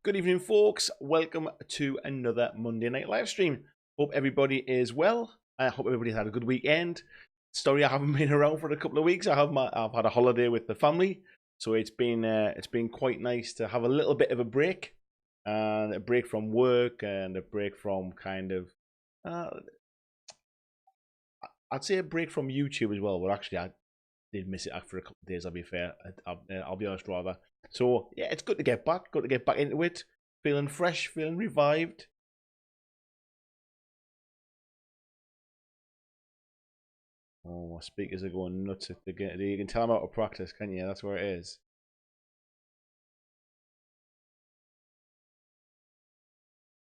Good evening, folks. Welcome to another Monday night live stream. Hope everybody is well. I hope everybody's had a good weekend. Sorry, I haven't been around for a couple of weeks. I've had a holiday with the family, so it's been quite nice to have a little bit of a break, and a break from work and a break from kind of I'd say a break from YouTube as well. But actually, I did miss it after a couple of days. I'll be fair. I'll be honest, rather. So yeah, it's good to get back. Good to get back into it. Feeling fresh, feeling revived. Oh, my speakers are going nuts. You can tell I'm out of practice, can't you? That's where it is.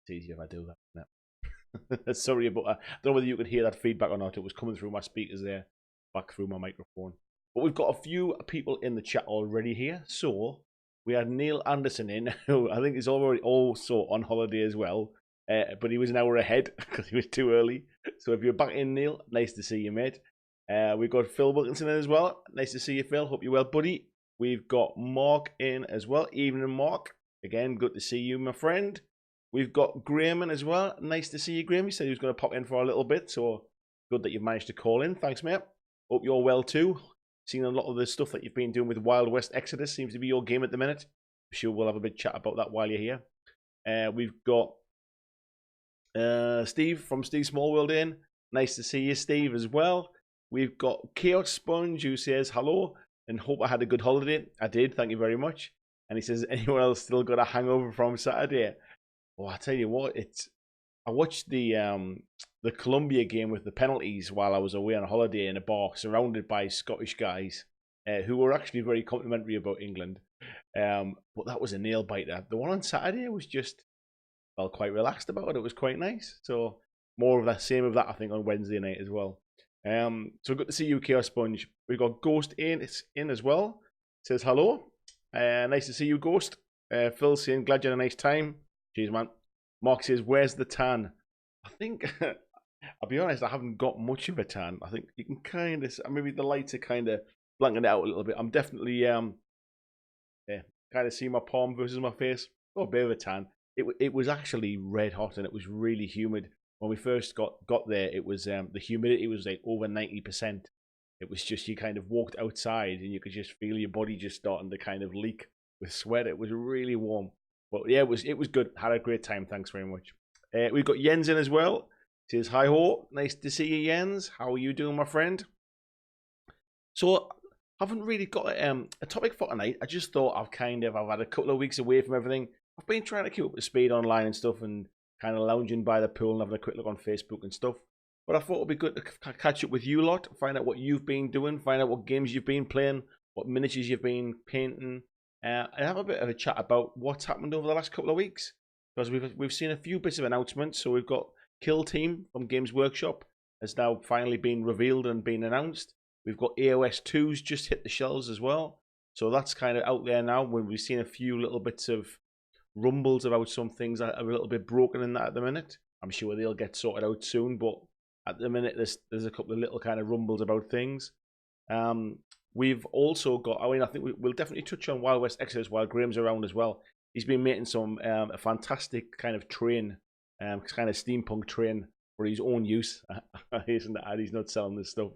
It's easier if I do that. Sorry, but I don't know whether you could hear that feedback or not. It was coming through my speakers there, back through my microphone. But we've got a few people in the chat already here. So we had Neil Anderson in, who I think is already also on holiday as well. But he was an hour ahead because he was too early. So if you're back in, Neil, nice to see you, mate. We've got Phil Wilkinson in as well. Nice to see you, Phil. Hope you're well, buddy. We've got Mark in as well. Evening, Mark. Again, good to see you, my friend. We've got Graham in as well. Nice to see you, Graham. He said he was going to pop in for a little bit, so good that you've managed to call in. Thanks, mate. Hope you're well too. Seen a lot of the stuff that you've been doing with Wild West Exodus. Seems to be your game at the minute. I'm sure we'll have a big chat about that while you're here. We've got Steve from Steve Small World in. Nice to see you, Steve, as well. We've got Chaos Sponge, who says hello and hope I had a good holiday. I did, thank you very much. And he says, anyone else still got a hangover from Saturday? Well, I tell you what, I watched the Colombia game with the penalties while I was away on a holiday in a bar, surrounded by Scottish guys who were actually very complimentary about England. But that was a nail biter. The one on Saturday was just felt quite relaxed about it. It was quite nice. So more of the same of that, I think, on Wednesday night as well. So good to see you, Chaos Sponge. We've got Ghost in as well. Says hello. Nice to see you, Ghost. Phil saying glad you had a nice time. Cheers, man. Mark says, where's the tan? I think, I'll be honest, I haven't got much of a tan. I think you can kind of, maybe the lights are kind of blanking it out a little bit. I'm definitely, kind of see my palm versus my face. Oh, a bit of a tan. It was actually red hot and it was really humid. When we first got there, it was, the humidity was like over 90%. It was just, you kind of walked outside and you could just feel your body just starting to kind of leak with sweat. It was really warm. But yeah, it was good. Had a great time. Thanks very much. We've got Jens in as well. Says hi ho. Nice to see you, Jens. How are you doing, my friend? So I haven't really got a topic for tonight. I just thought I've had a couple of weeks away from everything. I've been trying to keep up to speed online and stuff, and kind of lounging by the pool and having a quick look on Facebook and stuff. But I thought it'd be good to catch up with you lot, find out what you've been doing, find out what games you've been playing, what miniatures you've been painting. And have a bit of a chat about what's happened over the last couple of weeks, because we've seen a few bits of announcements. So we've got Kill Team from Games Workshop has now finally been revealed and been announced. We've got AOS 2's just hit the shelves as well, so that's kind of out there now. When we've seen a few little bits of rumbles about some things that are a little bit broken in that at the minute. I'm sure they'll get sorted out soon, but at the minute there's a couple of little kind of rumbles about things. We've also got, I think we'll definitely touch on Wild West Exodus while Graham's around as well. He's been making some a fantastic kind of train, kind of steampunk train for his own use. He's not selling this stuff,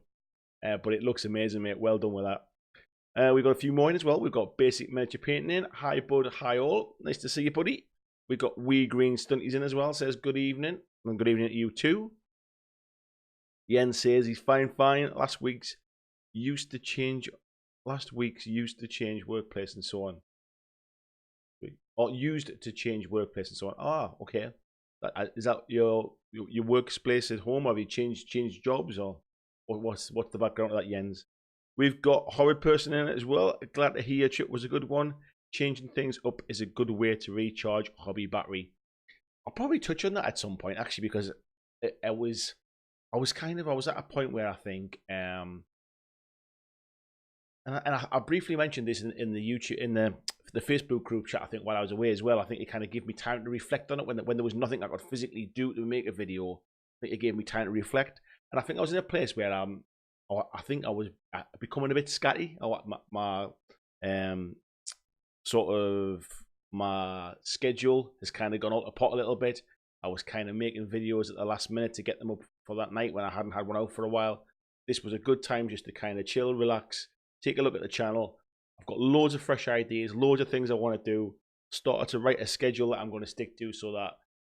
but it looks amazing, mate. Well done with that. We've got a few more in as well. We've got Basic Miniature Painting in. Hi, bud. Hi, all. Nice to see you, buddy. We've got Wee Green Stunties in as well. Says good evening. And good evening to you too. Jens says he's fine. Last week's used to change workplace and so on. Or used to change workplace and so on. Ah, okay. Is that your workplace at home? Have you changed jobs, or what's the background of that, Jens? We've got Horrid Person in it as well. Glad to hear it was a good one. Changing things up is a good way to recharge hobby battery. I'll probably touch on that at some point, actually, because I was at a point where I think, and I briefly mentioned this in the YouTube, in the Facebook group chat, I think, while I was away as well. I think it kind of gave me time to reflect on it when there was nothing I could physically do to make a video. I think it gave me time to reflect, and I think I was in a place where I think I was becoming a bit scatty. My sort of my schedule has kind of gone out of pot a little bit. I was kind of making videos at the last minute to get them up for that night when I hadn't had one out for a while. This was a good time just to kind of chill, relax, take a look at the channel. I've got loads of fresh ideas, loads of things I want to do. Started to write a schedule that I'm going to stick to so that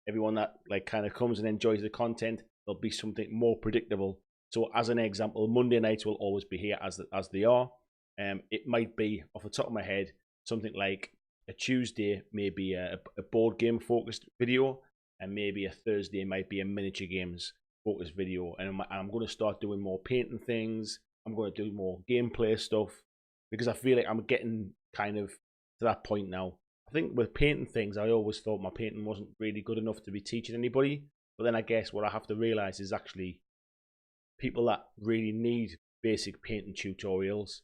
everyone that like kind of comes and enjoys the content, there'll be something more predictable. So as an example, Monday nights will always be here as they are. It might be, off the top of my head, something like a Tuesday, maybe a board game focused video, and maybe a Thursday might be a miniature games focused video. And I'm going to start doing more painting things. I'm going to do more gameplay stuff because I feel like I'm getting kind of to that point now. I think with painting things, I always thought my painting wasn't really good enough to be teaching anybody. But then I guess what I have to realize is actually people that really need basic painting tutorials,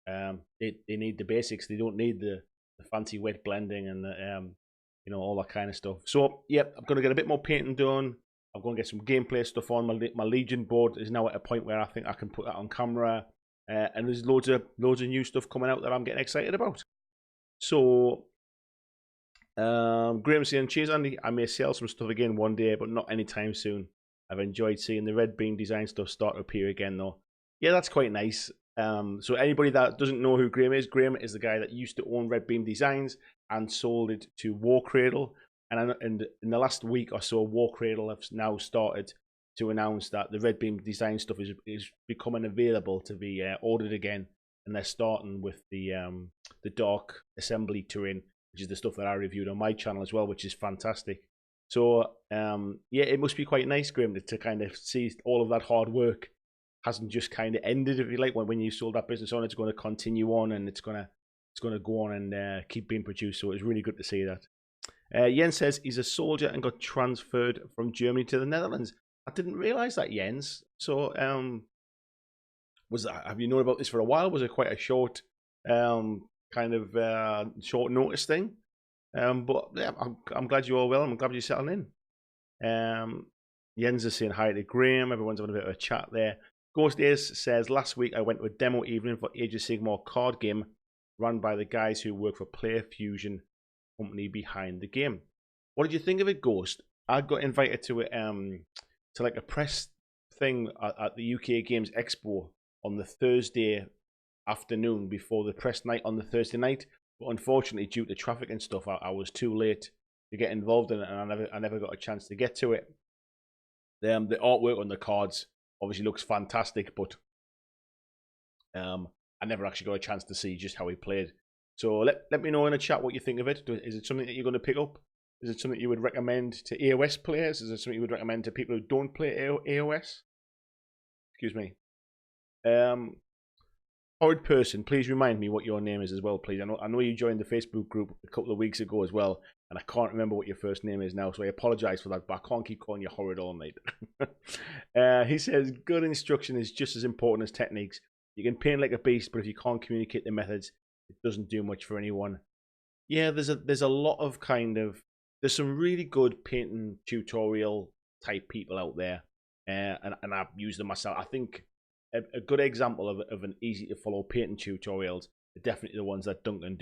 they need the basics. They don't need the fancy wet blending and the, all that kind of stuff. So yeah, I'm going to get a bit more painting done. I'm going to get some gameplay stuff on. My Legion board is now at a point where I think I can put that on camera. And there's loads of new stuff coming out that I'm getting excited about. So Graham saying, cheers Andy, I may sell some stuff again one day, but not anytime soon. I've enjoyed seeing the Red Beam design stuff start to appear again though. Yeah, that's quite nice. So anybody that doesn't know who Graham is the guy that used to own Red Beam Designs and sold it to War Cradle. And in the last week or so, War Cradle have now started to announce that the Red Beam Design stuff is becoming available to be ordered again. And they're starting with the Dark Assembly terrain, which is the stuff that I reviewed on my channel as well, which is fantastic. So yeah, it must be quite nice, Graham, to kind of see all of that hard work hasn't just kind of ended, if you like. When you sold that business on, it's going to continue on, and it's going to go on and keep being produced. So it's really good to see that. Jens says he's a soldier and got transferred from Germany to the Netherlands. I didn't realize that, Jens. So have you known about this for a while? Was it quite a short kind of short notice thing? But yeah, I'm glad you're all well. I'm glad you're settling in. Jens is saying hi to Graham. Everyone's having a bit of a chat there. Ghost Ace says, last week I went to a demo evening for Age of Sigmar card game run by the guys who work for Player Fusion, company behind the game. What did you think of it, Ghost? I got invited to to like a press thing at the UK Games Expo on the Thursday afternoon before the press night on the Thursday night. But unfortunately, due to traffic and stuff, I was too late to get involved in it, and I never got a chance to get to it. The artwork on the cards obviously looks fantastic, but I never actually got a chance to see just how he played. So let me know in the chat what you think of it. Is it something that you're going to pick up? Is it something you would recommend to AOS players? Is it something you would recommend to people who don't play AOS? Excuse me. Horrid person, please remind me what your name is as well, please. I know you joined the Facebook group a couple of weeks ago as well, and I can't remember what your first name is now, so I apologize for that, but I can't keep calling you Horrid all night. He says, good instruction is just as important as techniques. You can paint like a beast, but if you can't communicate the methods, it doesn't do much for anyone. Yeah, there's a lot of there's some really good painting tutorial type people out there, and I've used them myself. I think a good example of an easy to follow painting tutorials are definitely the ones that Duncan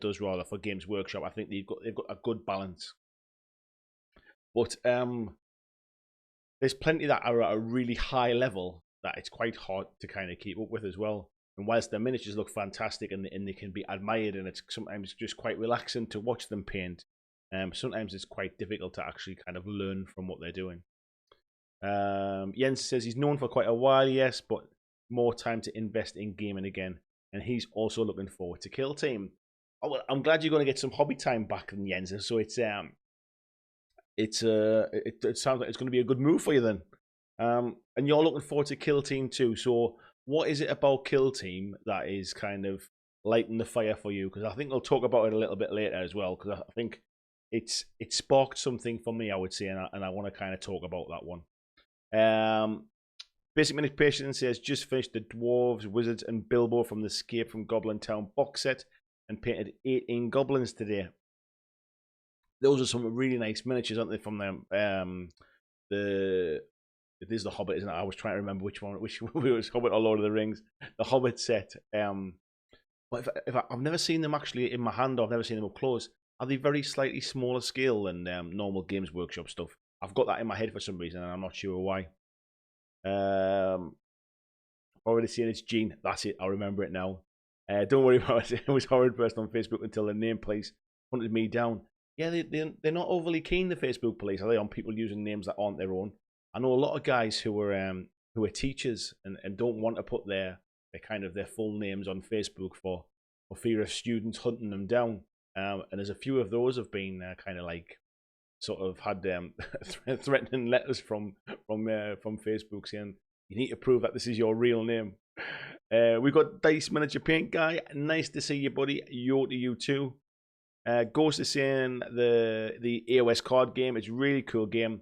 does rather for Games Workshop. I think they've got a good balance. But there's plenty that are at a really high level that it's quite hard to kind of keep up with as well. And whilst their miniatures look fantastic and they can be admired, and it's sometimes just quite relaxing to watch them paint, sometimes it's quite difficult to actually kind of learn from what they're doing. Jens says he's known for quite a while, yes, but more time to invest in gaming again. And he's also looking forward to Kill Team. Oh, well, I'm glad you're going to get some hobby time back, Jens. So it sounds like it's going to be a good move for you then. And you're looking forward to Kill Team too. So what is it about Kill Team that is kind of lighting the fire for you? Because I think we'll talk about it a little bit later as well. Because I think it sparked something for me, I would say, and I want to kind of talk about that one. Basic Manipulation says, just finished the Dwarves, Wizards, and Bilbo from the Escape from Goblin Town box set and painted 18 goblins today. Those are some really nice miniatures, aren't they, from them? It is the Hobbit, isn't it? I was trying to remember which one was Hobbit or Lord of the Rings. The Hobbit set. But I've never seen them actually in my hand, or I've never seen them up close. Are they very slightly smaller scale than normal Games Workshop stuff? I've got that in my head for some reason, and I'm not sure why. Already seen it's Gene. That's it. I remember it now. Don't worry about it. It was Horrid Person on Facebook until the name police hunted me down. Yeah, they're not overly keen, the Facebook police, are they, on people using names that aren't their own? I know a lot of guys who are teachers and don't want to put their full names on Facebook for fear of students hunting them down. And there's a few of those have been sort of had threatening letters from Facebook saying you need to prove that this is your real name. We've got Dice Miniature Paint Guy. Nice to see you, buddy. Yo to you too. Ghost is saying the AOS card game. It's a really cool game.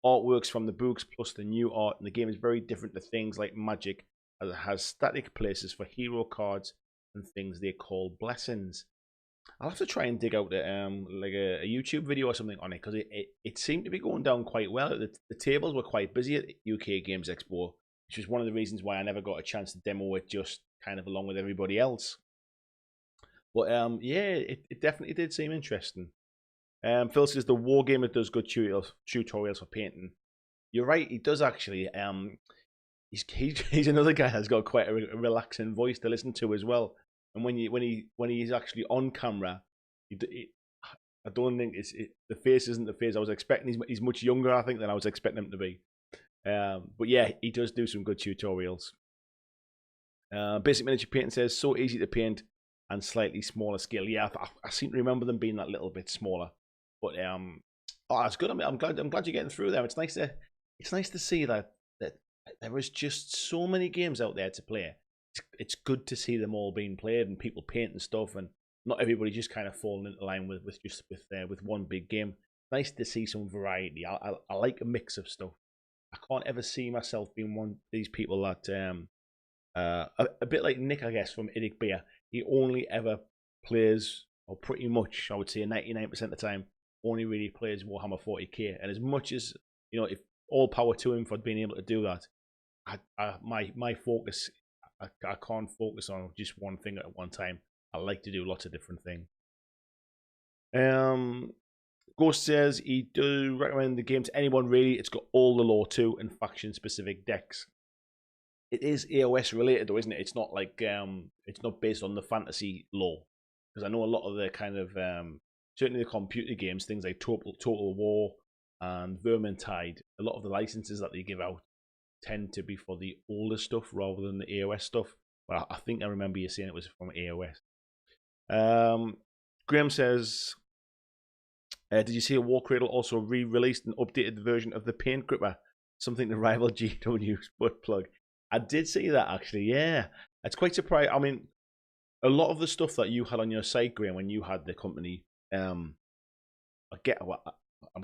Artworks from the books plus the new art, and the game is very different to things like Magic, as it has static places for hero cards and things they call blessings. I'll have to try and dig out a YouTube video or something on it, because it seemed to be going down quite well. The tables were quite busy at UK Games Expo, which was one of the reasons why I never got a chance to demo it just kind of along with everybody else. But yeah, it definitely did seem interesting. Phil says the Wargamer does good tutorials for painting. You're right, he does actually. He's another guy that's got quite a relaxing voice to listen to as well. And when he's actually on camera, I don't think the face isn't the face I was expecting. He's much younger, I think, than I was expecting him to be. But yeah, he does do some good tutorials. Basic Miniature Painting says so easy to paint and slightly smaller scale. Yeah, I seem to remember them being that little bit smaller. But oh, it's good. I'm glad you're getting through there. It's nice to see that there is just so many games out there to play. It's good to see them all being played and people painting stuff, and not everybody just kind of falling into line with one big game. Nice to see some variety. I like a mix of stuff. I can't ever see myself being one of these people that a bit like Nick, I guess, from Idic Beer. He only ever plays, or pretty much, I would say 99% of the time, only really plays Warhammer 40k. And as much as, if all power to him for being able to do that, my focus, I can't focus on just one thing at one time. I like to do lots of different things. Ghost says he do recommend the game to anyone really. It's got all the lore too and faction specific decks. It is AOS related though, isn't it? It's not like it's not based on the fantasy lore, because I know a lot of the kind of certainly the computer games, things like Total War and Vermintide, a lot of the licenses that they give out tend to be for the older stuff rather than the AOS stuff. But I think I remember you saying it was from AOS. Graham says, did you see a War Cradle also re-released an updated version of the Paint Gripper? Something to rival GW's butt plug. I did see that actually, yeah. It's quite surprising. I mean, a lot of the stuff that you had on your site, Graham, when you had the company, I'm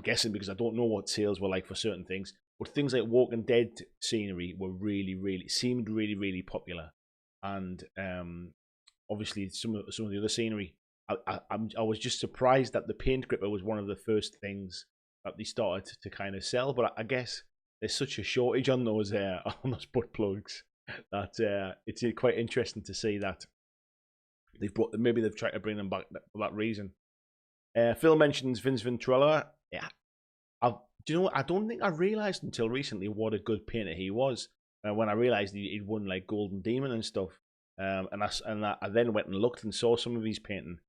guessing because I don't know what sales were like for certain things, but things like Walking Dead scenery were seemed really popular, and obviously some of the other scenery. I was just surprised that the Paint Gripper was one of the first things that they started to kind of sell, but I guess there's such a shortage on those butt plugs that it's quite interesting to see that maybe they've tried to bring them back for that reason. Phil mentions Vince Venturella. Yeah, do you know what? I don't think I realised until recently what a good painter he was. When I realised he'd won like Golden Demon and stuff, and I then went and looked and saw some of his painting.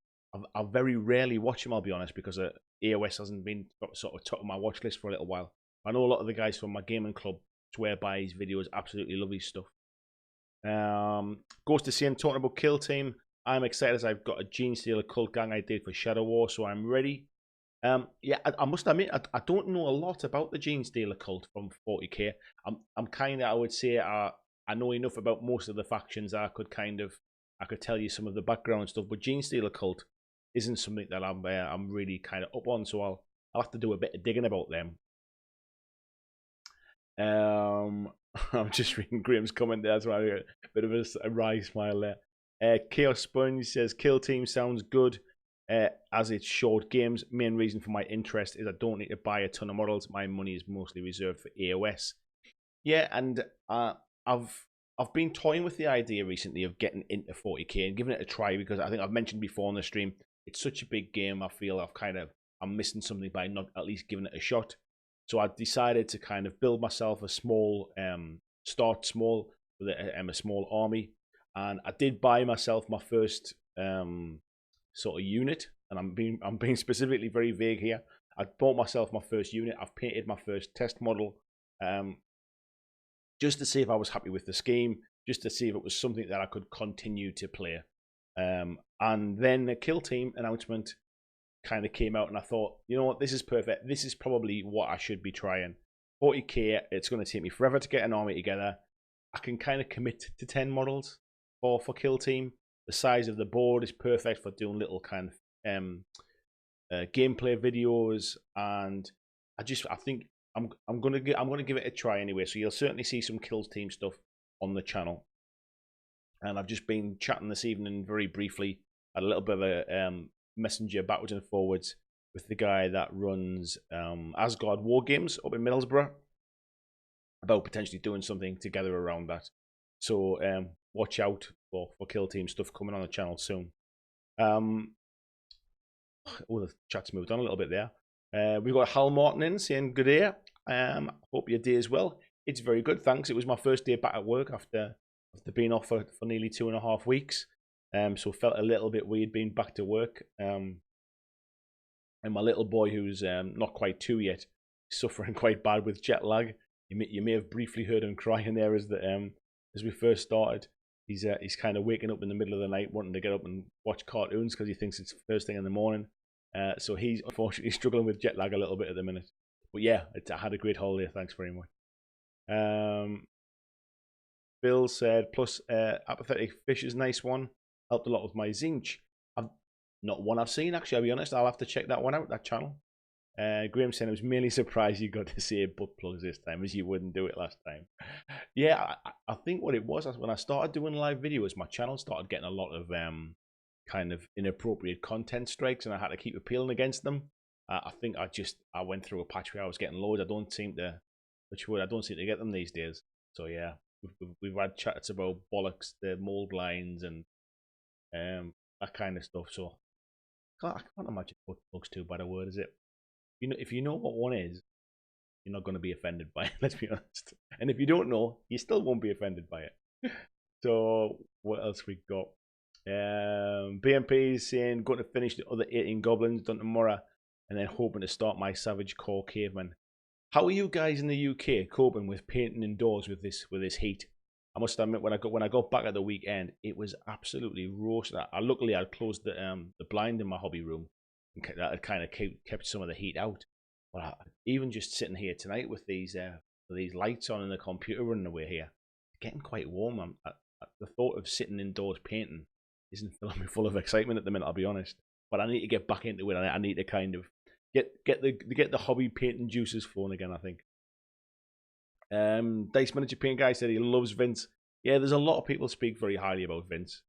I very rarely watch him, I'll be honest, because AOS hasn't been sort of top of my watch list for a little while. I know a lot of the guys from my gaming club swear by his videos, absolutely love his stuff. Ghost is saying, talking about Kill Team, I'm excited as I've got a Gene Stealer cult gang I did for Shadow War, so I'm ready. Yeah, I must admit, I don't know a lot about the Gene Stealer cult from 40k. I'm kind of, I would say, I know enough about most of the factions that I could tell you some of the background stuff, but Gene Stealer cult isn't something that I'm really kind of up on, so I'll have to do a bit of digging about them. I'm just reading Graham's comment there, so I a bit of a wry smile there. Chaos Sponge says, Kill Team sounds good as it's short games. Main reason for my interest is I don't need to buy a ton of models. My money is mostly reserved for AOS. Yeah, and I've I've been toying with the idea recently of getting into 40k and giving it a try, because I think I've mentioned before on the stream, it's such a big game. I feel I'm missing something by not at least giving it a shot. So I decided to kind of build myself a small, start small with a small army, and I did buy myself my first sort of unit, and I'm being specifically very vague here. I bought myself my first unit. I've painted my first test model, just to see if I was happy with the scheme, just to see if it was something that I could continue to play. And then the Kill Team announcement kind of came out, and I thought, you know what, this is perfect. This is probably what I should be trying. 40k, it's going to take me forever to get an army together. I can kind of commit to 10 models for Kill Team. The size of the board is perfect for doing little kind of gameplay videos, and I think I'm gonna give it a try anyway. So you'll certainly see some Kill Team stuff on the channel. And I've just been chatting this evening very briefly, had a little bit of a messenger backwards and forwards with the guy that runs Asgard War Games up in Middlesbrough about potentially doing something together around that. So watch out for Kill Team stuff coming on the channel soon. Oh, the chat's moved on a little bit there. We've got Hal Martin in saying good day. Hope your day is well. It's very good, thanks. It was my first day back at work after being off for nearly 2.5 weeks. So felt a little bit weird being back to work. And my little boy, who's not quite 2 yet, suffering quite bad with jet lag. You may have briefly heard him crying there as we first started. He's kind of waking up in the middle of the night, wanting to get up and watch cartoons because he thinks it's first thing in the morning. So he's unfortunately struggling with jet lag a little bit at the minute. But yeah, I had a great holiday. Thanks very much. Bill said, plus Apathetic Fish is a nice one. Helped a lot with my Zinch. Not one I've seen, actually, I'll be honest. I'll have to check that one out, that channel. Graham said, I was mainly surprised you got to say butt plugs this time, as you wouldn't do it last time. Yeah, I think what it was, when I started doing live videos, my channel started getting a lot of kind of inappropriate content strikes, and I had to keep appealing against them. I think I went through a patch where I was getting loads. I don't seem to get them these days. So yeah, we've had chats about bollocks, the mold lines, and that kind of stuff. So I can't imagine butt plugs too bad a word, is it? If you know what one is, you're not going to be offended by it. Let's be honest. And if you don't know, you still won't be offended by it. So what else we got? BMP is saying going to finish the other 18 goblins done tomorrow, and then hoping to start my Savage Core Caveman. How are you guys in the UK coping with painting indoors with this heat? I must admit, when I got back at the weekend, it was absolutely roasting. Luckily I'd closed the blind in my hobby room, and that had kind of kept some of the heat out. But even just sitting here tonight with these lights on and the computer running away here, it's getting quite warm. The thought of sitting indoors painting isn't filling me full of excitement at the minute, I'll be honest. But I need to get back into it. I need to kind of get the hobby painting juices flowing again, I think. Dice Manager Paint Guy said he loves Vince. Yeah, there's a lot of people speak very highly about Vince.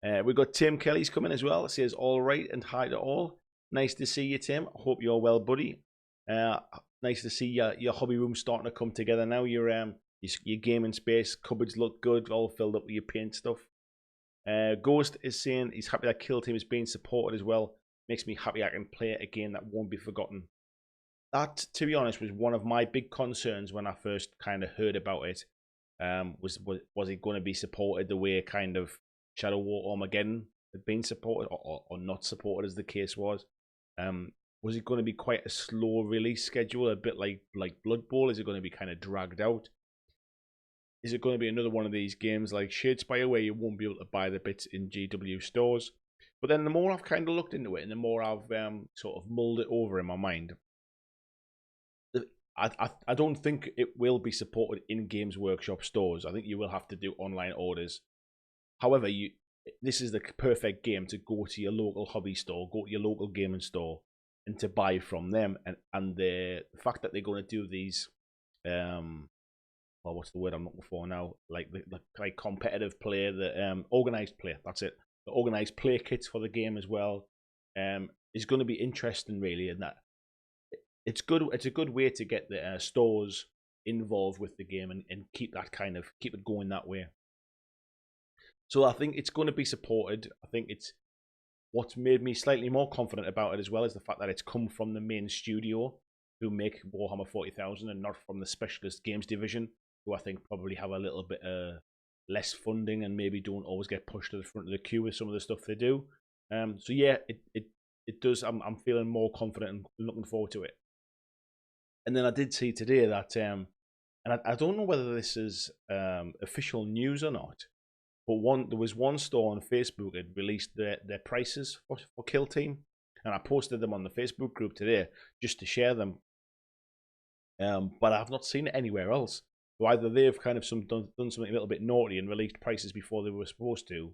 We've got Tim Kelly's coming as well. It says all right and hi to all. Nice to see you, Tim. I hope you're well, buddy. Nice to see your hobby room starting to come together now. Your gaming space cupboards look good, all filled up with your paint stuff. Ghost is saying he's happy that Kill Team is being supported as well. Makes me happy I can play a game that won't be forgotten. That, to be honest, was one of my big concerns when I first kind of heard about it. Was it going to be supported the way kind of Shadow War Armageddon had been supported, or not supported as the case was? Was it going to be quite a slow release schedule, a bit like Blood Bowl? Is it going to be kind of dragged out? Is it going to be another one of these games like Shadespire where you won't be able to buy the bits in GW stores? But then the more I've kind of looked into it and the more I've sort of mulled it over in my mind, I don't think it will be supported in Games Workshop stores. I think you will have to do online orders. However, this is the perfect game to go to your local hobby store, go to your local gaming store, and to buy from them. And the fact that they're going to do these, well, what's the word I'm looking for now? Like competitive play, the organized play. That's it. The organized play kits for the game as well is going to be interesting, really, in that it's good. It's a good way to get the stores involved with the game and keep it going that way. So I think it's going to be supported. I think it's what's made me slightly more confident about it as well is the fact that it's come from the main studio who make Warhammer 40,000 and not from the specialist games division, who I think probably have a little bit less funding and maybe don't always get pushed to the front of the queue with some of the stuff they do. So yeah, it does. I'm feeling more confident and looking forward to it. And then I did see today that, and I don't know whether this is official news or not, but there was one store on Facebook that released their prices for Kill Team, and I posted them on the Facebook group today just to share them. But I've not seen it anywhere else. So either they've kind of done something a little bit naughty and released prices before they were supposed to,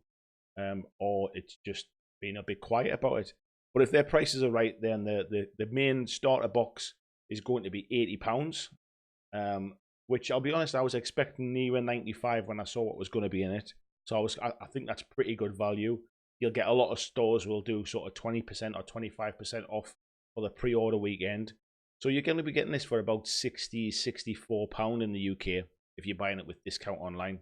or it's just been a bit quiet about it. But if their prices are right, then the main starter box is going to be £80, which I'll be honest, I was expecting near 95 when I saw what was going to be in it. So I think that's pretty good value. You'll get a lot of stores will do sort of 20% or 25% off for the pre-order weekend. So you're going to be getting this for about £64 in the UK if you're buying it with discount online.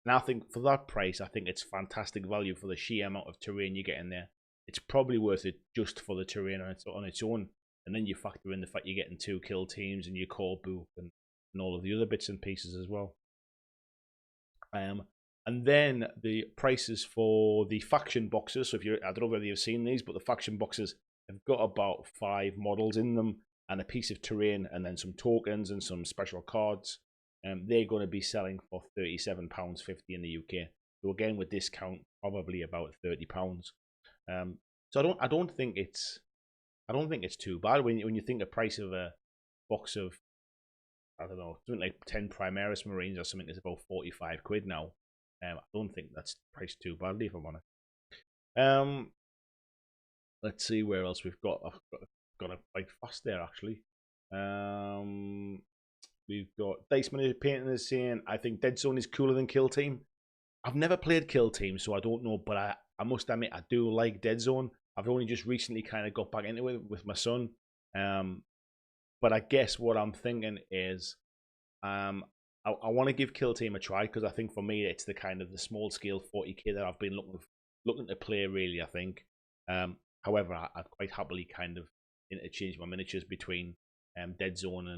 And I think for that price, I think it's fantastic value for the sheer amount of terrain you get in there. It's probably worth it just for the terrain on its own. And then you factor in the fact you're getting 2 kill teams and your core book and all of the other bits and pieces as well. And then the prices for the faction boxes. So I don't know whether you've seen these, but the faction boxes have got about 5 models in them and a piece of terrain and then some tokens and some special cards. They're going to be selling for £37.50 in the UK. So again, with discount, probably about £30. So I don't think it's too bad when you think the price of a box of, I don't know, something like 10 Primaris Marines or something is about 45 quid now. I don't think that's priced too badly, if I'm honest. Let's see where else we've got. I've got to quite fast there, actually. We've got Dice Manager Painting is saying, I think Dead Zone is cooler than Kill Team. I've never played Kill Team, so I don't know, but I must admit, I do like Dead Zone. I've only just recently kind of got back into it with my son. But I guess what I'm thinking is, I want to give Kill Team a try, because I think for me it's the kind of the small scale 40k that I've been looking to play, really, I think. However, I'd quite happily kind of interchange my miniatures between Dead Zone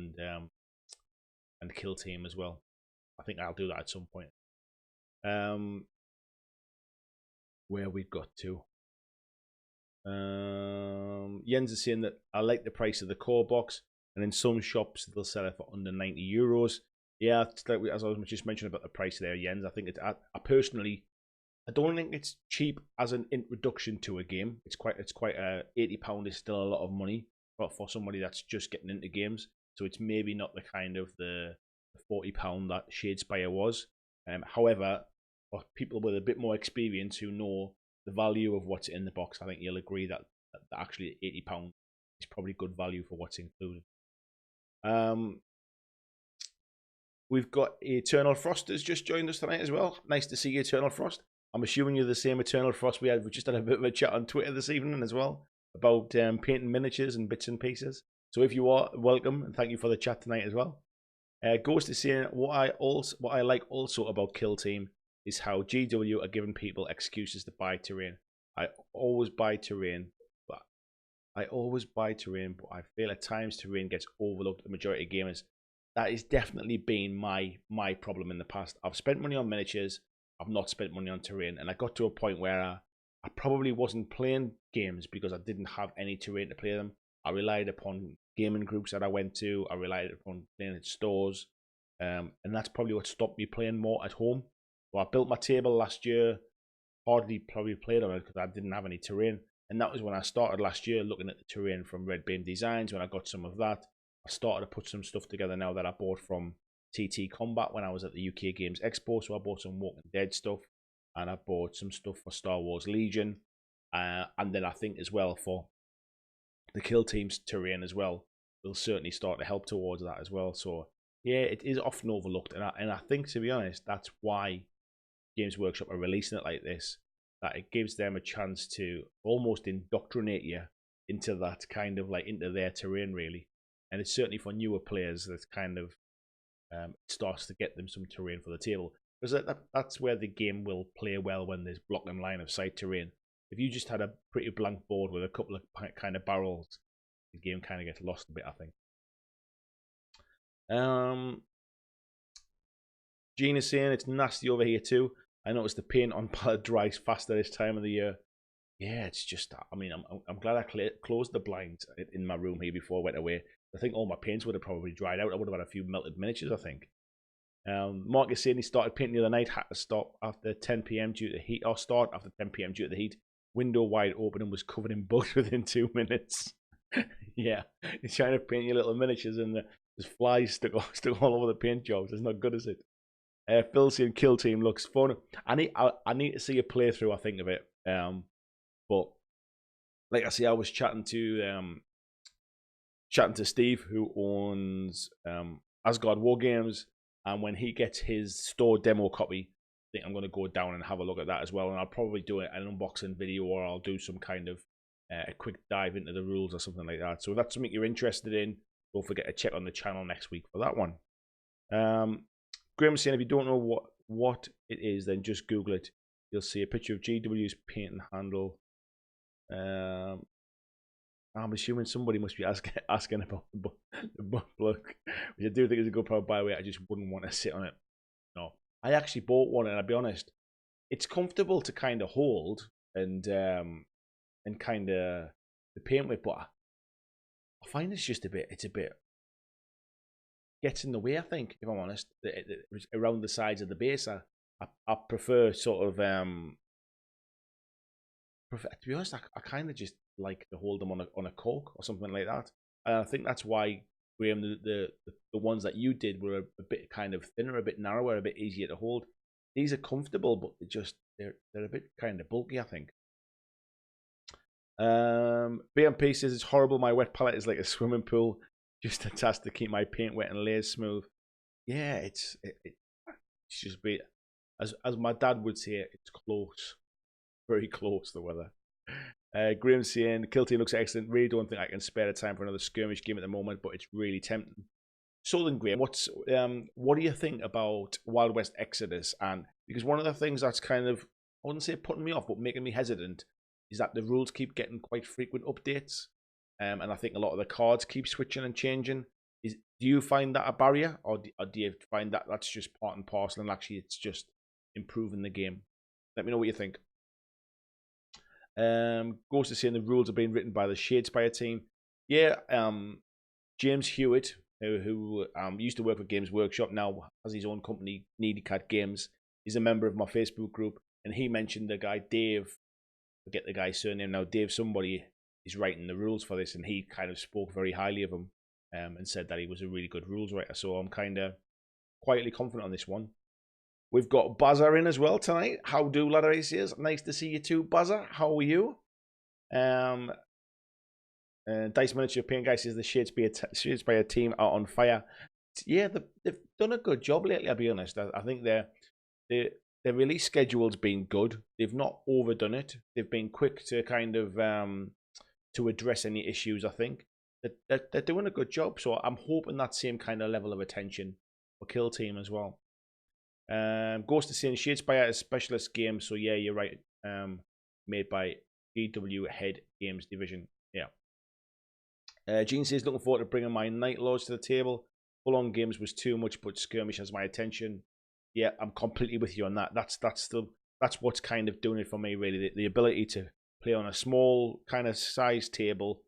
and Kill Team as well. I think I'll do that at some point. Where we got to. Jens is saying that I like the price of the core box, and in some shops they'll sell it for under €90. Yeah, as I was just mentioning about the price there, Jens. I think I personally, I don't think it's cheap as an introduction to a game. It's quite £80 is still a lot of money for somebody that's just getting into games. So it's maybe not the kind of the £40 that Shadespire was. However, for people with a bit more experience who know the value of what's in the box, I think you'll agree that actually £80 is probably good value for what's included. We've got Eternal Frost has just joined us tonight as well. Nice to see you, Eternal Frost. I'm assuming you're the same Eternal Frost we just had a bit of a chat on Twitter this evening as well about painting miniatures and bits and pieces. So if you are, welcome, and thank you for the chat tonight as well. Ghost is saying, what I like also about Kill Team is how GW are giving people excuses to buy terrain. I always buy terrain, but I feel at times terrain gets overlooked the majority of gamers. That has definitely been my problem in the past. I've spent money on miniatures, I've not spent money on terrain, and I got to a point where I probably wasn't playing games because I didn't have any terrain to play them. I relied upon gaming groups that I went to. I relied upon playing at stores. And that's probably what stopped me playing more at home. So I built my table last year. Hardly probably played on it because I didn't have any terrain. And that was when I started last year looking at the terrain from Red Beam Designs. When I got some of that, I started to put some stuff together now that I bought from TT Combat when I was at the UK Games Expo. So I bought some Walking Dead stuff. And I bought some stuff for Star Wars Legion. And then I think as well for the Kill Team's terrain as well will certainly start to help towards that as well. So yeah, it is often overlooked, and I think, to be honest, that's why Games Workshop are releasing it like this, that it gives them a chance to almost indoctrinate you into that kind of like into their terrain, really. And it's certainly for newer players that kind of starts to get them some terrain for the table. because that's where the game will play well when there's blocking line of sight terrain. If you just had a pretty blank board with a couple of kind of barrels, the game kind of gets lost a bit, I think. Gene is saying it's nasty over here too. I noticed the paint on pallet dries faster this time of the year. Yeah, it's just, I mean, I'm glad I closed the blinds in my room here before I went away. I think all my paints would have probably dried out. I would have had a few melted miniatures, I think. Mark is saying he started painting the other night, had to stop after 10 p.m. due to heat, or start after 10 p.m. due to the heat. Window wide open and was covered in bugs within 2 minutes. Yeah, he's trying to paint your little miniatures and there's flies stuck all over the paint jobs. It's not good, is it? Phil saying Kill Team looks fun. I need to see a playthrough, I think, of it. But like I say, I was chatting to Steve, who owns Asgard War Games, and when he gets his store demo copy, I think I'm going to go down and have a look at that as well. And I'll probably do an unboxing video, or I'll do some kind of a quick dive into the rules or something like that. So if that's something you're interested in, don't forget to check on the channel next week for that one. Graham saying if you don't know what it is, then just Google it. You'll see a picture of GW's paint and handle. I'm assuming somebody must be asking about the butt plug, which I do think is a good product. By the way, I just wouldn't want to sit on it. No, I actually bought one, and I'll be honest, it's comfortable to kind of hold and kind of the paint with, but I find it's a bit gets in the way. I think, if I'm honest, around the sides of the base, I prefer sort of to be honest, I kind of just like to hold them on a cork or something like that. And I think that's why, Graham, the ones that you did were a bit kind of thinner, a bit narrower, a bit easier to hold. These are comfortable, but they're a bit kind of bulky, I think. BMP says it's horrible. My wet palette is like a swimming pool, just a task to keep my paint wet and layers smooth. Yeah, it's just be as my dad would say, it's close. Very close, the weather. Graham saying, the Kill Team looks excellent. Really don't think I can spare the time for another skirmish game at the moment, but it's really tempting. So then, Graham, what do you think about Wild West Exodus? And because one of the things that's kind of, I wouldn't say putting me off, but making me hesitant, is that the rules keep getting quite frequent updates. And I think a lot of the cards keep switching and changing. Do you find that a barrier, or do you find that that's just part and parcel, and actually it's just improving the game? Let me know what you think. Ghost is saying the rules are being written by the Shadespire team. Yeah, James Hewitt, who used to work for Games Workshop, now has his own company, Needy Cat Games. He's a member of my Facebook group, and he mentioned the guy Dave, forget the guy's surname now, Dave somebody is writing the rules for this, and he kind of spoke very highly of him, and said that he was a really good rules writer. So I'm kind of quietly confident on this one. We've got Bazza in as well tonight. How do, Ladder Aces? Nice to see you too, Bazza. How are you? Dice Miniature Paint Guy says the Shadespire team are on fire. Yeah, they've done a good job lately, I'll be honest. I think their release schedule's been good. They've not overdone it. They've been quick to kind of to address any issues, I think. They're doing a good job. So I'm hoping that same kind of level of attention for Kill Team as well. Ghost is saying Shadespire is a specialist game, so yeah, you're right. Made by GW Head Games Division. Yeah. Gene says looking forward to bringing my Night Lords to the table. Full-on games was too much, but skirmish has my attention. Yeah, I'm completely with you on that. That's what's kind of doing it for me, really. The ability to play on a small kind of size table,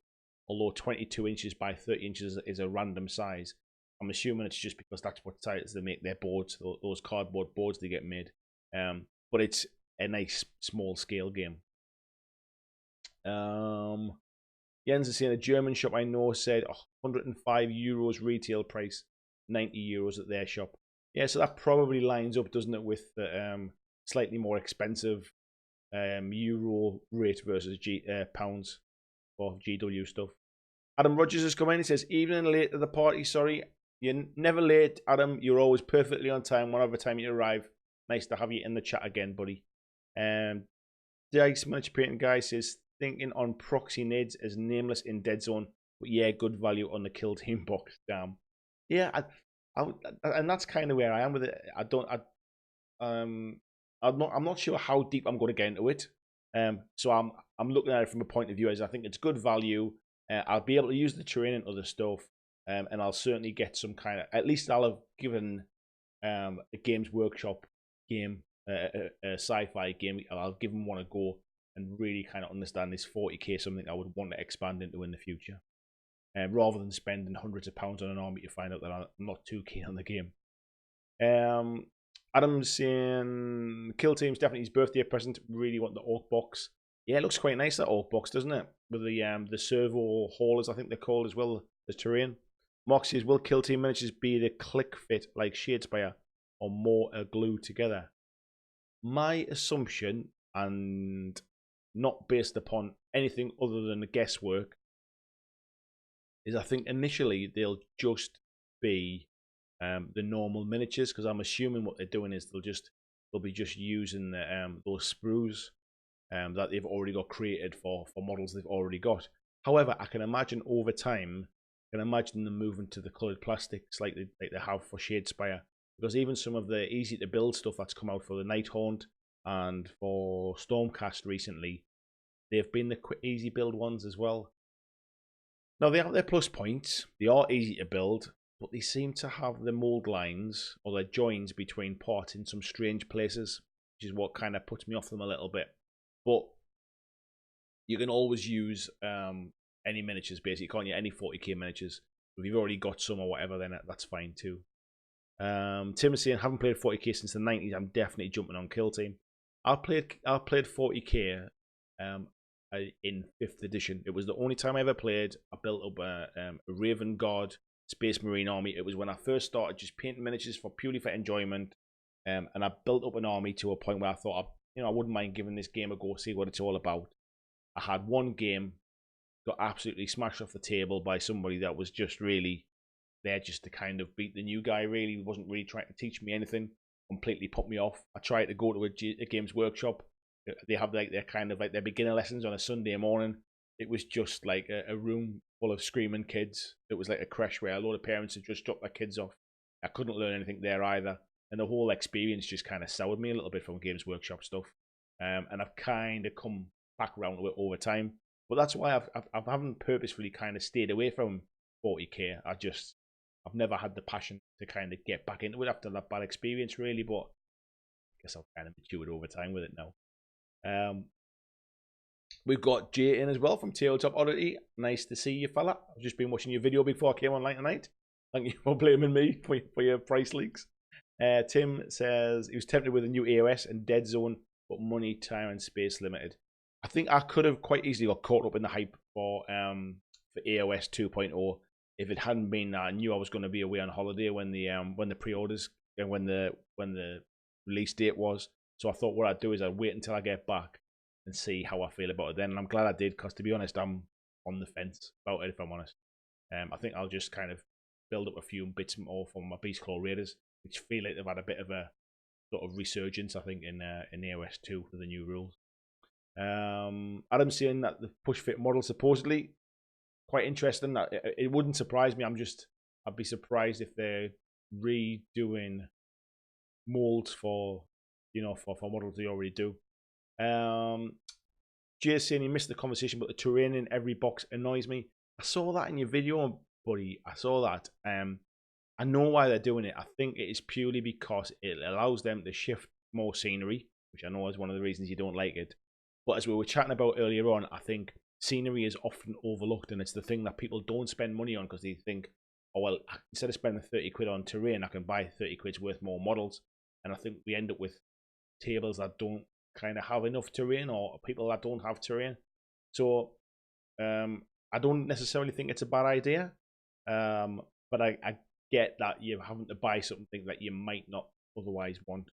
although 22 inches by 30 inches is a random size. I'm assuming it's just because that's what sizes they make their boards, those cardboard boards they get made. But it's a nice small scale game. Jens is saying a German shop I know said 105 euros retail price, 90 euros at their shop. Yeah, so that probably lines up, doesn't it, with the slightly more expensive euro rate versus pounds for GW stuff. Adam Rogers has come in. He says, evening late to the party, sorry. You're never late, Adam. You're always perfectly on time, whatever time you arrive. Nice to have you in the chat again, buddy. Dice Miniature Painting Guy says, thinking on proxy nids as nameless in Dead Zone, but yeah, good value on the Kill Team box. Damn. Yeah, and that's kind of where I am with it. I'm not sure how deep I'm going to get into it. So I'm looking at it from a point of view as I think it's good value. I'll be able to use the terrain and other stuff, and I'll certainly get some kind of, at least I'll have given a Games Workshop game, a sci-fi game. I'll give them one a go and really kind of understand this 40k something I would want to expand into in the future, rather than spending hundreds of pounds on an army to find out that I'm not too keen on the game. Adam's saying Kill Team's definitely his birthday present. Really want the Orc box. Yeah, it looks quite nice, that Orc box, doesn't it? With the servo haulers, I think they're called as well, the terrain. Mark says, will Kill Team miniatures be the click fit like Shadespire or more glued together? My assumption, and not based upon anything other than the guesswork, is I think initially they'll just be the normal miniatures, because I'm assuming what they're doing is they'll be just using the, those sprues that they've already got created for models they've already got. However, I can imagine over time, I can imagine them moving to the coloured plastics like they have for Shadespire, because even some of the easy to build stuff that's come out for the Nighthaunt and for Stormcast recently, they've been the quick easy build ones as well. Now they have their plus points, they are easy to build, but they seem to have the mold lines or their joins between parts in some strange places, which is what kind of puts me off them a little bit. But you can always use any miniatures, basically, can't you? Any 40k miniatures. If you've already got some or whatever, then that's fine too. Tim is saying, haven't played 40k since the 90s. I'm definitely jumping on Kill Team. I played 40k in 5th edition. It was the only time I ever played. I built up a Raven Guard Space Marine army. It was when I first started just painting miniatures purely for enjoyment, and I built up an army to a point where I thought, I wouldn't mind giving this game a go, see what it's all about. I had one game, got absolutely smashed off the table by somebody that was just really there just to kind of beat the new guy. Really wasn't really trying to teach me anything. Completely put me off. I tried to go to a Games Workshop. They have like their kind of like their beginner lessons on a Sunday morning. It was just like a room full of screaming kids. It was like a crash where a lot of parents had just dropped their kids off. I couldn't learn anything there either. And the whole experience just kind of soured me a little bit from Games Workshop stuff. And I've kind of come back around to it over time. But that's why I haven't purposefully kind of stayed away from 40k. I've never had the passion to kind of get back into it after that bad experience, really. But I guess I've kind of matured over time with it now. We've got Jay in as well from Tabletop Oddity. Nice to see you, fella. I've just been watching your video before I came online tonight. Thank you for blaming me for your price leaks. Tim says he was tempted with a new AOS and Dead Zone, but money, time, and space limited. I think I could have quite easily got caught up in the hype for AOS 2.0 if it hadn't been that I knew I was going to be away on holiday when the pre-orders and when the release date was. So I thought what I'd do is I'd wait until I get back and see how I feel about it then. And I'm glad I did, because to be honest, I'm on the fence about it, if I'm honest. I think I'll just kind of build up a few bits more from my Beast Claw Raiders, which feel like they've had a bit of a sort of resurgence, I think, in AOS 2 for the new rules. Adam's saying that the push fit model supposedly quite interesting. That it wouldn't surprise me. I'd be surprised if they're redoing molds for models they already do. Jay's saying he missed the conversation, but the terrain in every box annoys me. I saw that in your video, buddy. I saw that. I know why they're doing it. I think it is purely because it allows them to shift more scenery, which I know is one of the reasons you don't like it. But as we were chatting about earlier on, I think scenery is often overlooked, and it's the thing that people don't spend money on because they think, oh, well, instead of spending 30 quid on terrain, I can buy 30 quid's worth more models. And I think we end up with tables that don't kind of have enough terrain, or people that don't have terrain. So I don't necessarily think it's a bad idea, but I get that you're having to buy something that you might not otherwise want.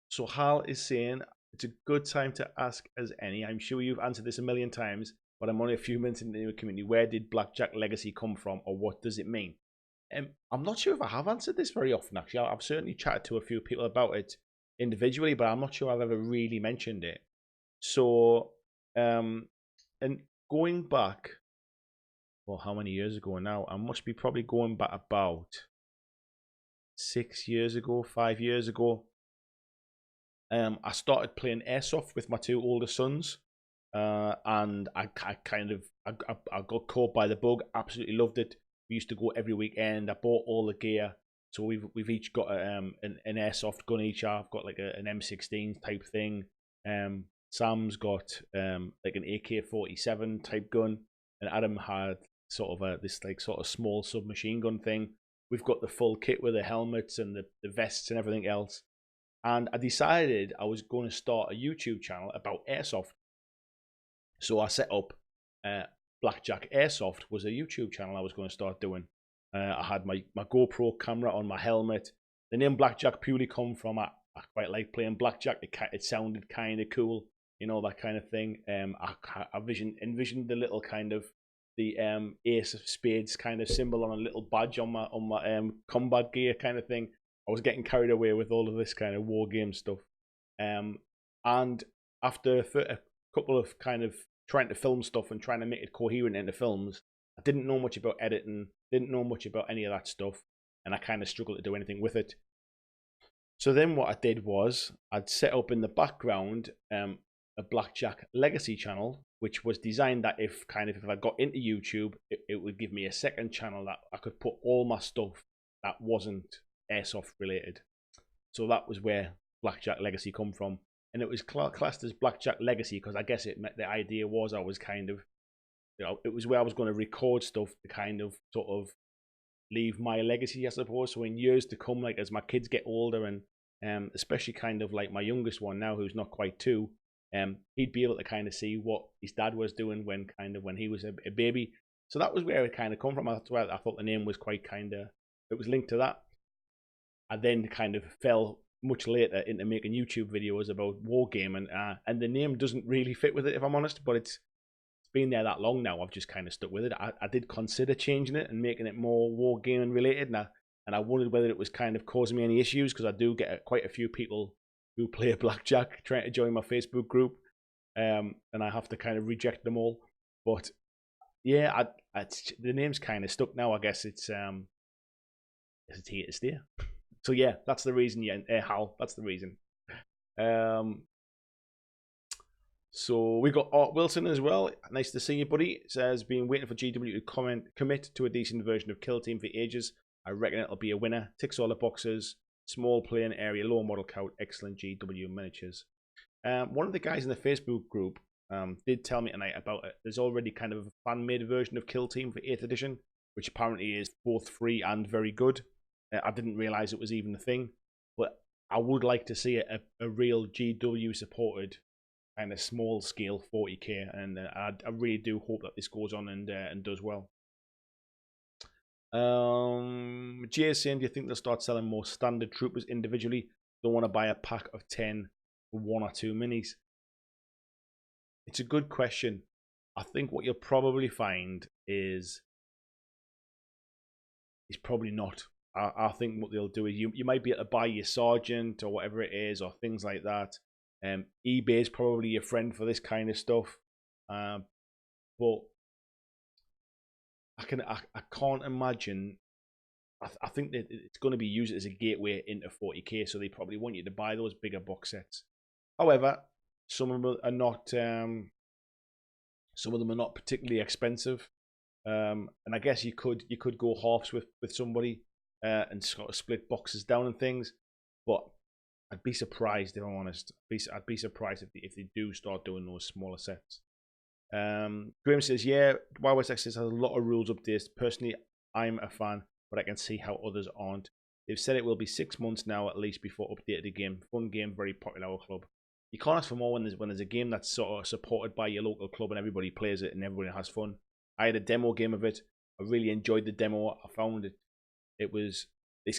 So Hal is saying it's a good time to ask as any. I'm sure you've answered this a million times, but I'm only a few minutes into the community. Where did BlackJack Legacy come from, or what does it mean? I'm not sure if I have answered this very often, actually. I've certainly chatted to a few people about it individually, but I'm not sure I've ever really mentioned it. So, and going back, well, how many years ago now? I must be probably going back about 6 years ago, 5 years ago. I started playing airsoft with my two older sons, and I got caught by the bug. Absolutely loved it. We used to go every weekend. I bought all the gear, so we've each got an airsoft gun each. I've got like an M16 type thing. Sam's got like an AK-47 type gun, and Adam had sort of this like sort of small submachine gun thing. We've got the full kit with the helmets and the vests and everything else. And I decided I was going to start a YouTube channel about airsoft. So I set up BlackJack Airsoft was a YouTube channel I was going to start doing. I had my GoPro camera on my helmet. The name BlackJack purely come from I quite like playing blackjack. It sounded kind of cool, you know, that kind of thing. I envisioned the little kind of the ace of spades kind of symbol on a little badge on my combat gear kind of thing. I was getting carried away with all of this kind of war game stuff. And after a couple of kind of trying to film stuff and trying to make it coherent into films, I didn't know much about editing, didn't know much about any of that stuff, and I kind of struggled to do anything with it. So then what I did was I'd set up in the background a BlackJack Legacy channel, which was designed that if I got into YouTube, it would give me a second channel that I could put all my stuff that wasn't airsoft related. So that was where BlackJack Legacy come from, and it was classed as BlackJack Legacy because I guess the idea was I was kind of, you know, it was where I was going to record stuff to kind of sort of leave my legacy, I suppose. So in years to come, like as my kids get older, and especially kind of like my youngest one now, who's not quite 2, he'd be able to kind of see what his dad was doing when he was a baby. So that was where it kind of come from. That's why I thought the name was quite kind of, it was linked to that. I then kind of fell much later into making YouTube videos about wargaming, and the name doesn't really fit with it, if I'm honest, but it's been there that long now. I've just kind of stuck with it. I did consider changing it and making it more wargaming related, and I wondered whether it was kind of causing me any issues, because I do get quite a few people who play blackjack trying to join my Facebook group, and I have to kind of reject them all. But yeah, the name's kind of stuck now. I guess it's here to stay. So yeah, that's the reason. Yeah, Hal, that's the reason. So we got Art Wilson as well. Nice to see you, buddy. It says, been waiting for GW to commit to a decent version of Kill Team for ages. I reckon it'll be a winner. Ticks all the boxes. Small playing area, low model count, excellent GW miniatures. One of the guys in the Facebook group did tell me tonight about it. There's already kind of a fan-made version of Kill Team for 8th edition, which apparently is both free and very good. I didn't realize it was even a thing, but I would like to see a real GW supported kind of small scale 40k, and I really do hope that this goes on and does well. Jay is saying, do you think they'll start selling more standard troopers individually? Don't want to buy a pack of 10 for 1 or 2 minis. It's a good question. I think what you'll probably find is probably not. I think what they'll do is you might be able to buy your sergeant or whatever it is, or things like that. eBay is probably your friend for this kind of stuff, but I can't imagine. I think that it's going to be used as a gateway into 40k, so they probably want you to buy those bigger box sets. However, some of them are not. Some of them are not particularly expensive, and I guess you could go halves with somebody and sort of split boxes down and things. But I'd be surprised, if I'm honest. I'd be surprised if they do start doing those smaller sets. Graham says, yeah, WoW Texas has a lot of rules updates. Personally, I'm a fan, but I can see how others aren't. They've said it will be 6 months now at least before updated the game. Fun game, very popular our club. You can't ask for more when there's a game that's sort of supported by your local club and everybody plays it and everybody has fun. I had a demo game of it. I really enjoyed the demo. I found there's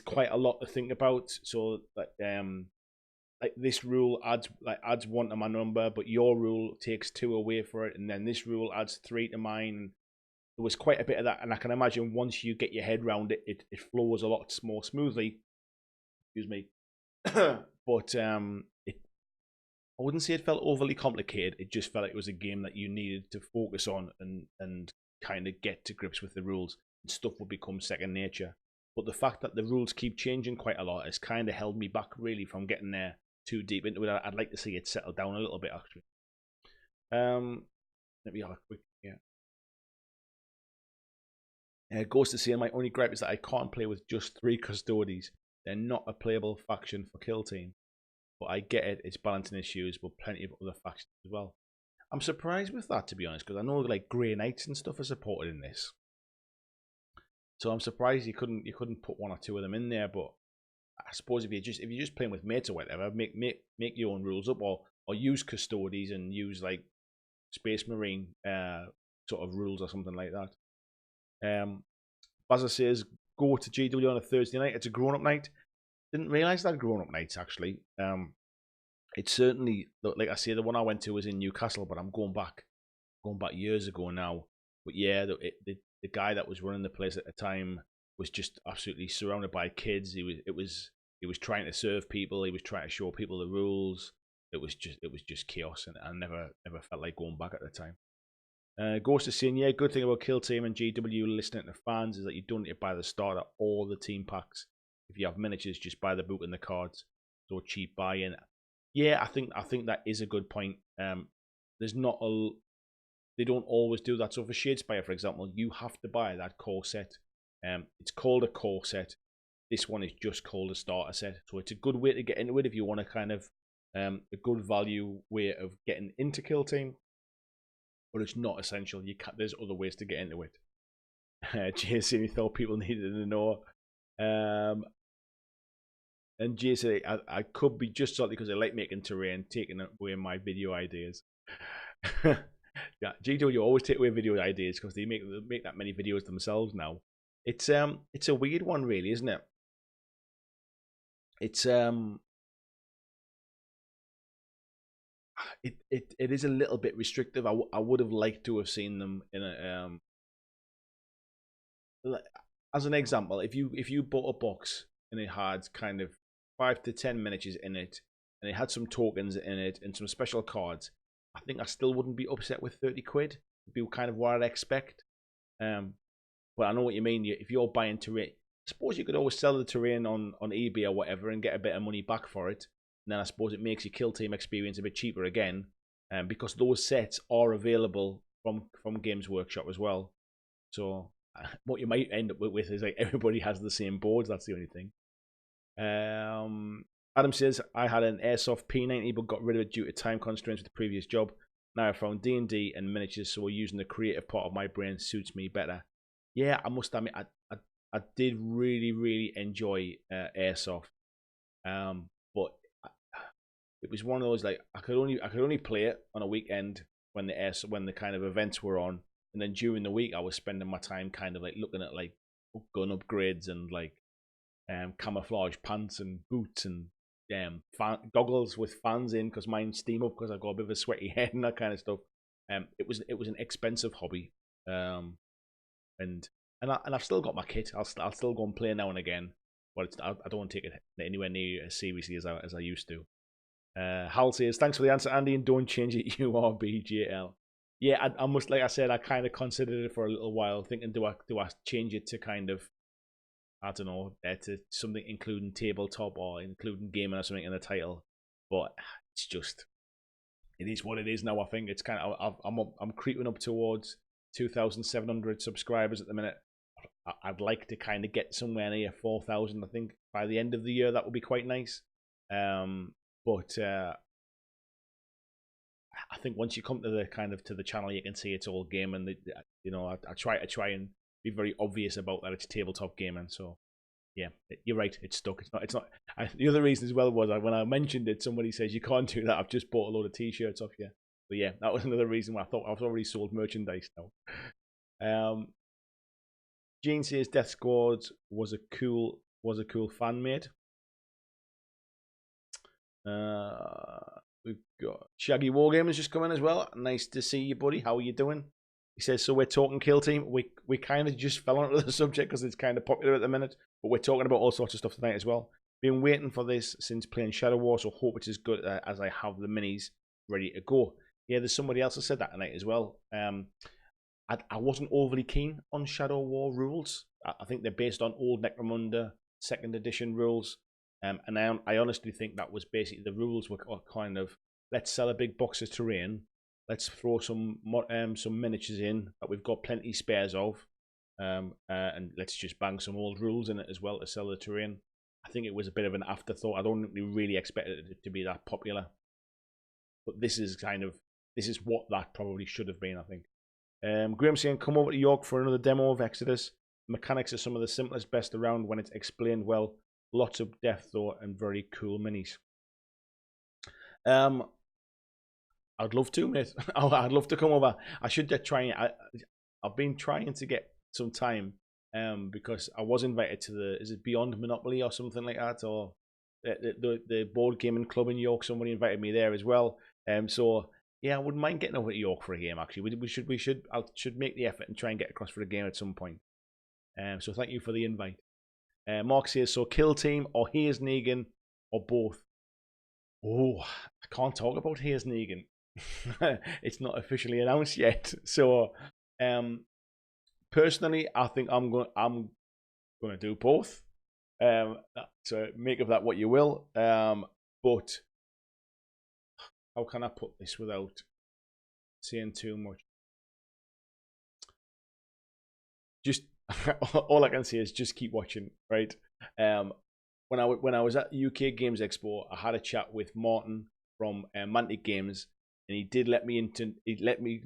quite a lot to think about. So like this rule adds 1 to my number, but your rule takes 2 away for it, and then this rule adds 3 to mine. There was quite a bit of that, and I can imagine once you get your head around it, it flows a lot more smoothly. Excuse me. But I wouldn't say it felt overly complicated. It just felt like it was a game that you needed to focus on and kind of get to grips with the rules and stuff will become second nature. But the fact that the rules keep changing quite a lot has kind of held me back really from getting there too deep into it. I'd like to see it settle down a little bit actually. Let me have a quick goes to say my only gripe is that I can't play with just 3 custodies. They're not a playable faction for Kill Team. But I get it, it's balancing issues, but plenty of other factions as well. I'm surprised with that, to be honest, because I know like Grey Knights and stuff are supported in this. So I'm surprised you couldn't put 1 or 2 of them in there. But I suppose if you're just playing with mates or whatever, make your own rules up, or use custodies and use like Space Marine sort of rules or something like that. Bazza says, go to GW on a Thursday night. It's a grown-up night. Didn't realise that grown-up nights, actually. It's certainly, like I say, the one I went to was in Newcastle, but I'm going back years ago now. But yeah, the guy that was running the place at the time was just absolutely surrounded by kids. He was trying to serve people. He was trying to show people the rules. It was just chaos, and I never felt like going back at the time. Ghost is saying, yeah, good thing about Kill Team and GW listening to fans is that you don't need to buy the starter or the team packs. If you have miniatures, just buy the book and the cards. So cheap buy-in. Yeah, I think that is a good point. There's not they don't always do that. So for Shadespire, for example, you have to buy that core set. It's called a core set. This one is just called a starter set. So it's a good way to get into it if you want to kind of a good value way of getting into Kill Team. But it's not essential. There's other ways to get into it. Jason, he thought people needed to know. And Jason, I could be just salty because I like making terrain, taking away my video ideas. Yeah, GW always take away video ideas because they make that many videos themselves now. It's a weird one, really, isn't it? It's it is a little bit restrictive. I would have liked to have seen them in a as an example, if you bought a box and it had kind of 5 to 10 miniatures in it, and it had some tokens in it and some special cards, I think I still wouldn't be upset with 30 quid. It'd be kind of what I'd expect. But I know what you mean. If you're buying terrain, I suppose you could always sell the terrain on eBay or whatever and get a bit of money back for it. And then I suppose it makes your Kill Team experience a bit cheaper again, because those sets are available from Games Workshop as well. So what you might end up with is like everybody has the same boards. That's the only thing. Adam says, I had an Airsoft P90 but got rid of it due to time constraints with the previous job. Now I found D&D and miniatures, so using the creative part of my brain suits me better. Yeah, I must admit, I did really enjoy Airsoft, but it was one of those, like, I could only play it on a weekend when the kind of events were on, and then during the week I was spending my time kind of like looking at like gun upgrades and like camouflage pants and boots and goggles with fans in because mine steam up because I got a bit of a sweaty head and that kind of stuff. It was an expensive hobby, and I've still got my kit. I'll still go and play now and again, but I don't want to take it anywhere near as seriously as I used to. Hal says, thanks for the answer, Andy, and don't change it. URBJL. Yeah, I must, like I said, I kind of considered it for a little while, thinking do I change it to kind of, I don't know, to something including tabletop or including gaming or something in the title, but it's just, it is what it is now. I think it's kind of, I'm creeping up towards 2,700 subscribers at the minute. I'd like to kind of get somewhere near 4,000. I think by the end of the year that would be quite nice. But I think once you come to the channel, you can see it's all gaming. I try and be very obvious about that it's tabletop gaming. So yeah, you're right. It's stuck. It's not. The other reason as well was when I mentioned it, somebody says you can't do that. I've just bought a load of t-shirts off you. But yeah, that was another reason why I thought I've already sold merchandise now. Gene says Death Squad was a cool fan made. We've got Shaggy Wargamers just coming as well. Nice to see you, buddy. How are you doing? He says, so we're talking Kill Team. We kind of just fell onto the subject because it's kind of popular at the minute, but we're talking about all sorts of stuff tonight as well. Been waiting for this since playing Shadow War, so hope it's as good as I have the minis ready to go. Yeah, there's somebody else that said that tonight as well. I wasn't overly keen on Shadow War rules. I think they're based on old Necromunda second edition rules, and I honestly think that was basically the rules were kind of, let's sell a big box of terrain, let's throw some miniatures in that we've got plenty spares of, and let's just bang some old rules in it as well to sell the terrain. I think it was a bit of an afterthought. I don't think we really expected it to be that popular, but this is what that probably should have been, I think. Graham saying, come over to York for another demo of Exodus. Mechanics are some of the simplest, best around when it's explained well. Lots of depth though, and very cool minis. I'd love to, mate. I'd love to come over. I should try. I've been trying to get some time, because I was invited to is it Beyond Monopoly or something like that, or the board gaming club in York. Somebody invited me there as well. So yeah, I wouldn't mind getting over to York for a game. Actually, I should make the effort and try and get across for a game at some point. So thank you for the invite. Mark says, so Kill Team or Hayes Negan or both? Oh, I can't talk about Hayes Negan. It's not officially announced yet. So personally, I think I'm gonna do both. So make of that what you will. But how can I put this without saying too much? Just all I can say is just keep watching, right? When I was at UK Games Expo, I had a chat with Martin from Mantic Games, and he did let me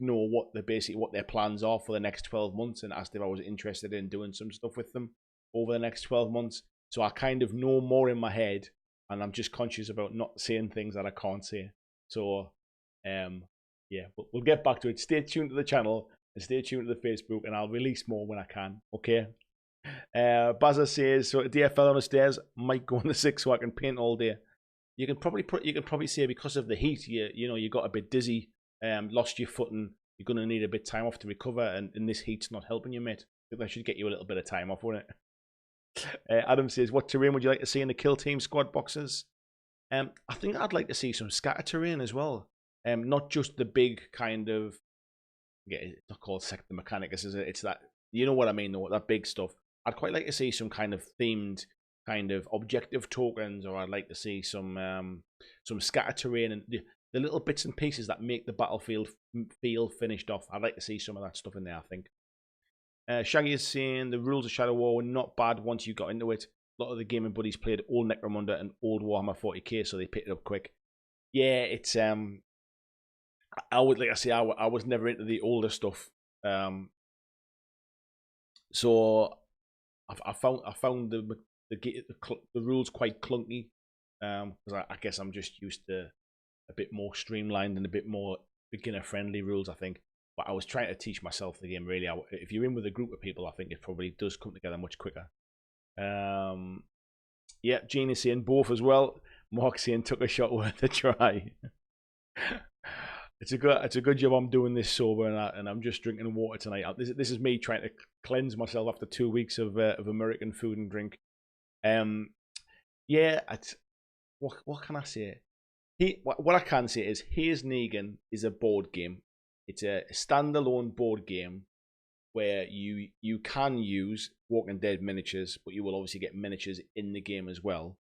know what their plans are for the next 12 months, and asked if I was interested in doing some stuff with them over the next 12 months. So I kind of know more in my head, and I'm just conscious about not saying things that I can't say. So yeah, we'll get back to it. Stay tuned to the channel and stay tuned to the Facebook, and I'll release more when I can. Okay. Bazza says, so DFL on the stairs, might go on the 6 so I can paint all day. You can probably say because of the heat, you got a bit dizzy, lost your footing. You're gonna need a bit of time off to recover, and this heat's not helping you, mate. I think that should get you a little bit of time off, wouldn't it? Adam says, what terrain would you like to see in the Kill Team squad boxes? I think I'd like to see some scatter terrain as well. Not just the big kind of, it's not called sector mechanicus, is it? It's that, you know what I mean, though, that big stuff. I'd quite like to see some kind of themed kind of objective tokens, or I'd like to see some scatter terrain and the little bits and pieces that make the battlefield feel finished off. I'd like to see some of that stuff in there, I think. Shaggy is saying the rules of Shadow War were not bad once you got into it. A lot of the gaming buddies played old Necromunda and old Warhammer 40k, so they picked it up quick. Yeah, it's I would like I say I was never into the older stuff. So I found the rules quite clunky, because I guess I'm just used to a bit more streamlined and a bit more beginner friendly rules, I think. But I was trying to teach myself the game, really. If you're in with a group of people, I think it probably does come together much quicker. Yeah, Gene is saying both as well. Mark saying took a shot worth a try. It's a good job I'm doing this sober, and I'm just drinking water tonight. This is me trying to cleanse myself after 2 weeks of American food and drink. Yeah, what can I say? What I can say is Hayes Negan is a board game. It's a standalone board game where you can use Walking Dead miniatures, but you will obviously get miniatures in the game as well.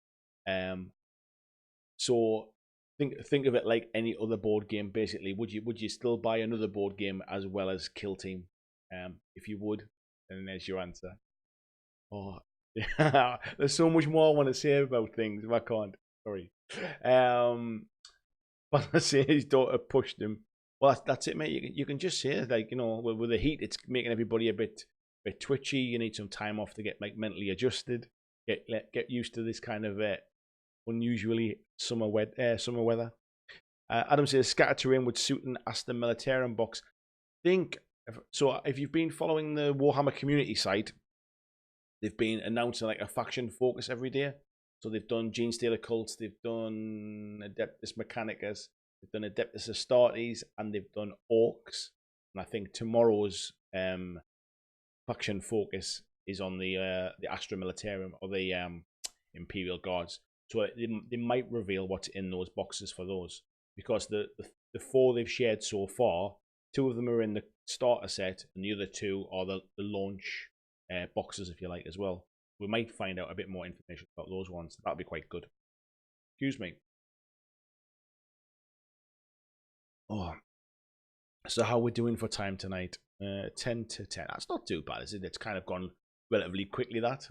So think of it like any other board game. Basically, would you still buy another board game as well as Kill Team? If you would, then there's your answer. Oh, yeah. There's so much more I want to say about things, but I can't. Sorry. But I say his daughter pushed him. Well, that's it, mate. You can just say, like, with the heat, it's making everybody a bit twitchy. You need some time off to get mentally adjusted, get used to this kind of unusually summer weather. Adam says scatter terrain would suit an Aston Militarum box. If you've been following the Warhammer community site, they've been announcing like a faction focus every day. So they've done Genestealer Cults, they've done Adeptus Mechanicus, they've done Adeptus Astartes, and they've done Orcs. And I think tomorrow's faction focus is on the Astra Militarum, or the Imperial Guards. So they might reveal what's in those boxes for those, because the 4 they've shared so far 2 of them are in the starter set, and the other 2 are the launch boxes, if you like, as well. We might find out a bit more information about those ones. That'll be quite good. Excuse me. Oh, so how we're doing for time tonight? 10 to 10. That's not too bad, is it? It's kind of gone relatively quickly. That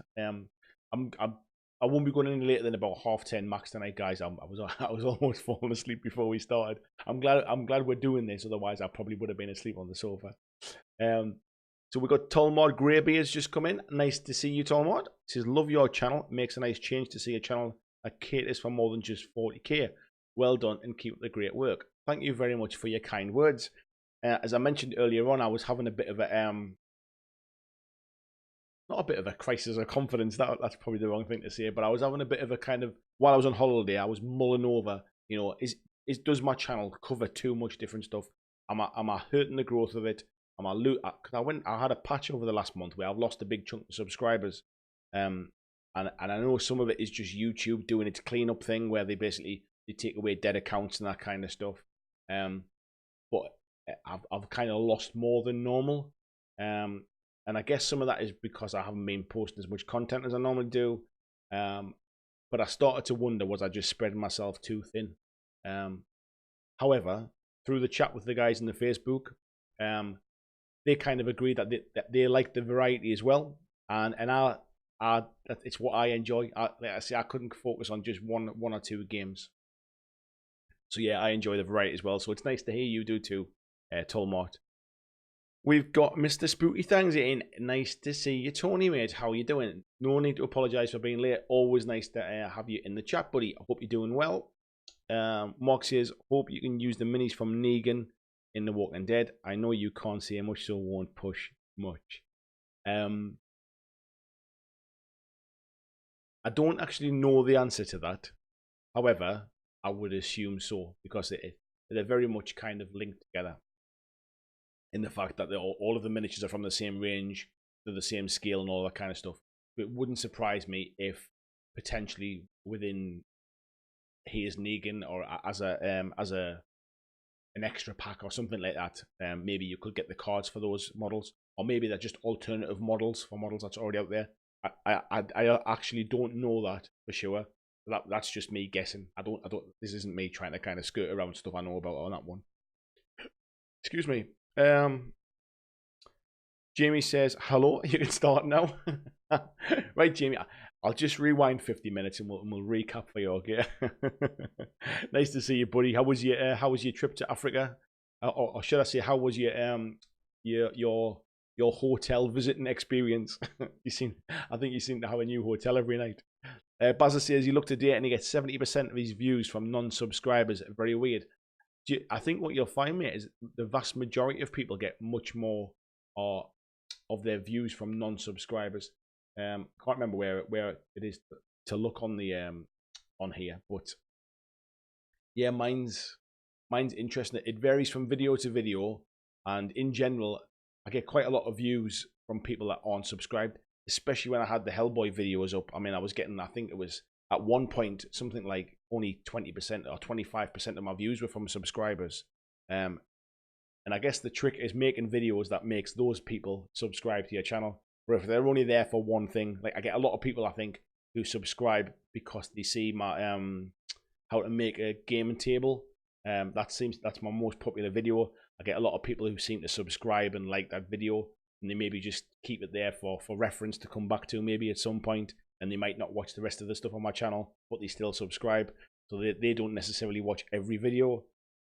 I won't be going any later than about 10:30 max tonight, guys. I was almost falling asleep before we started. I'm glad we're doing this. Otherwise, I probably would have been asleep on the sofa. So we got Tolmod Greybeard's just come in. Nice to see you, Tolmod. He says, love your channel. Makes a nice change to see a channel that caters for more than just 40k. Well done and keep up the great work. Thank you very much for your kind words. As I mentioned earlier on, I was having a bit of a not a bit of a crisis of confidence. That's probably the wrong thing to say, but I was having a bit of a kind of, while I was on holiday, I was mulling over, you know, does my channel cover too much different stuff? Am I hurting the growth of it? Am I because I had a patch over the last month where I've lost a big chunk of subscribers, and I know some of it is just YouTube doing its cleanup thing where they take away dead accounts and that kind of stuff. But I've kind of lost more than normal. And I guess some of that is because I haven't been posting as much content as I normally do. But I started to wonder, was I just spreading myself too thin? However, through the chat with the guys in the Facebook, they kind of agreed that they like the variety as well. And it's what I enjoy. Like I say, I couldn't focus on just one or 2 games. So yeah, I enjoy the variety as well. So it's nice to hear you do too, Tolmart. We've got Mr. Spooky Things in. Nice to see you, Tony, mate. How you doing? No need to apologise for being late. Always nice to have you in the chat, buddy. I hope you're doing well. Mark says, hope you can use the minis from Negan in The Walking Dead. I know you can't say much, so won't push much. I don't actually know the answer to that. However, I would assume so, because they're very much kind of linked together. In the fact that all of the miniatures are from the same range, they're the same scale and all that kind of stuff. It wouldn't surprise me if potentially within Here's Negan or as an extra pack or something like that, maybe you could get the cards for those models, or maybe they're just alternative models for models that's already out there. I actually don't know that for sure. That's just me guessing. I don't. This isn't me trying to kind of skirt around stuff I know about on that one. Excuse me. Jamie says, hello, you can start now. Right, Jamie, I'll just rewind 50 minutes and we'll recap for you, okay? Nice to see you, buddy. How was your trip to Africa? Or should I say, how was your hotel visiting experience? I think you seem to have a new hotel every night. Bazza says he looked at date and he gets 70% of his views from non-subscribers. Very weird. I think what you'll find, mate, is the vast majority of people get much more of their views from non-subscribers. Can't remember where it is to look on the on here, but yeah, mine's interesting. It varies from video to video, and in general, I get quite a lot of views from people that aren't subscribed. Especially when I had the Hellboy videos up. I mean, I was getting, I think it was at one point something like only 20% or 25% of my views were from subscribers. And I guess the trick is making videos that makes those people subscribe to your channel. Or if they're only there for one thing, like I get a lot of people, I think, who subscribe because they see my how to make a gaming table. That's my most popular video. I get a lot of people who seem to subscribe and like that video, and they maybe just keep it there for reference to come back to maybe at some point, and they might not watch the rest of the stuff on my channel, but they still subscribe. So they don't necessarily watch every video.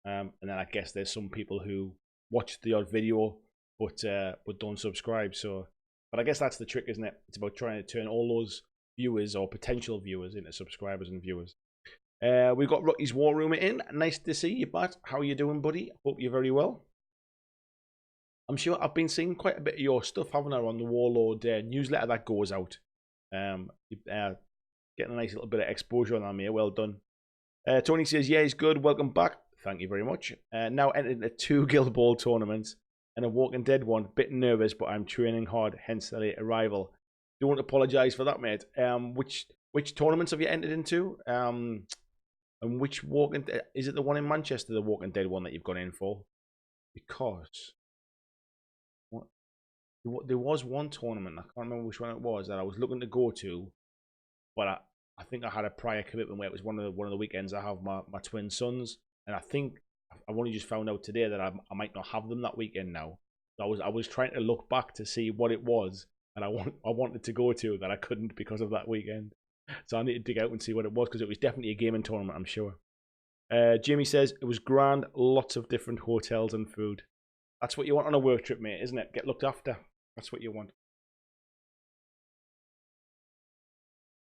And then I guess there's some people who watch the odd video but don't subscribe. So, but I guess that's the trick, isn't it? It's about trying to turn all those viewers or potential viewers into subscribers and viewers. We've got Rocky's War Room in. Nice to see you, Bat. How are you doing, buddy? Hope you're very well. I'm sure I've been seeing quite a bit of your stuff, haven't I, on the Warlord newsletter that goes out. Getting a nice little bit of exposure on that, mate. Well done. Tony says, yeah, he's good. Welcome back. Thank you very much. Now entered into 2 Guild Ball tournaments and a Walking Dead one. Bit nervous, but I'm training hard, hence the late arrival. Don't apologise for that, mate. Which tournaments have you entered into? And which Walking Dead? Is it the one in Manchester, the Walking Dead one that you've gone in for? because what, there was one tournament, I can't remember which one it was, that I was looking to go to, but I think I had a prior commitment where it was one of the weekends I have my twin sons, and I think I've only just found out today that I might not have them that weekend now. So I was trying to look back to see what it was, and I wanted to go to that I couldn't because of that weekend. So I need to dig out and see what it was, because it was definitely a gaming tournament, I'm sure. Jimmy says it was grand, lots of different hotels and food. That's what you want on a work trip, mate, isn't it? Get looked after. That's what you want.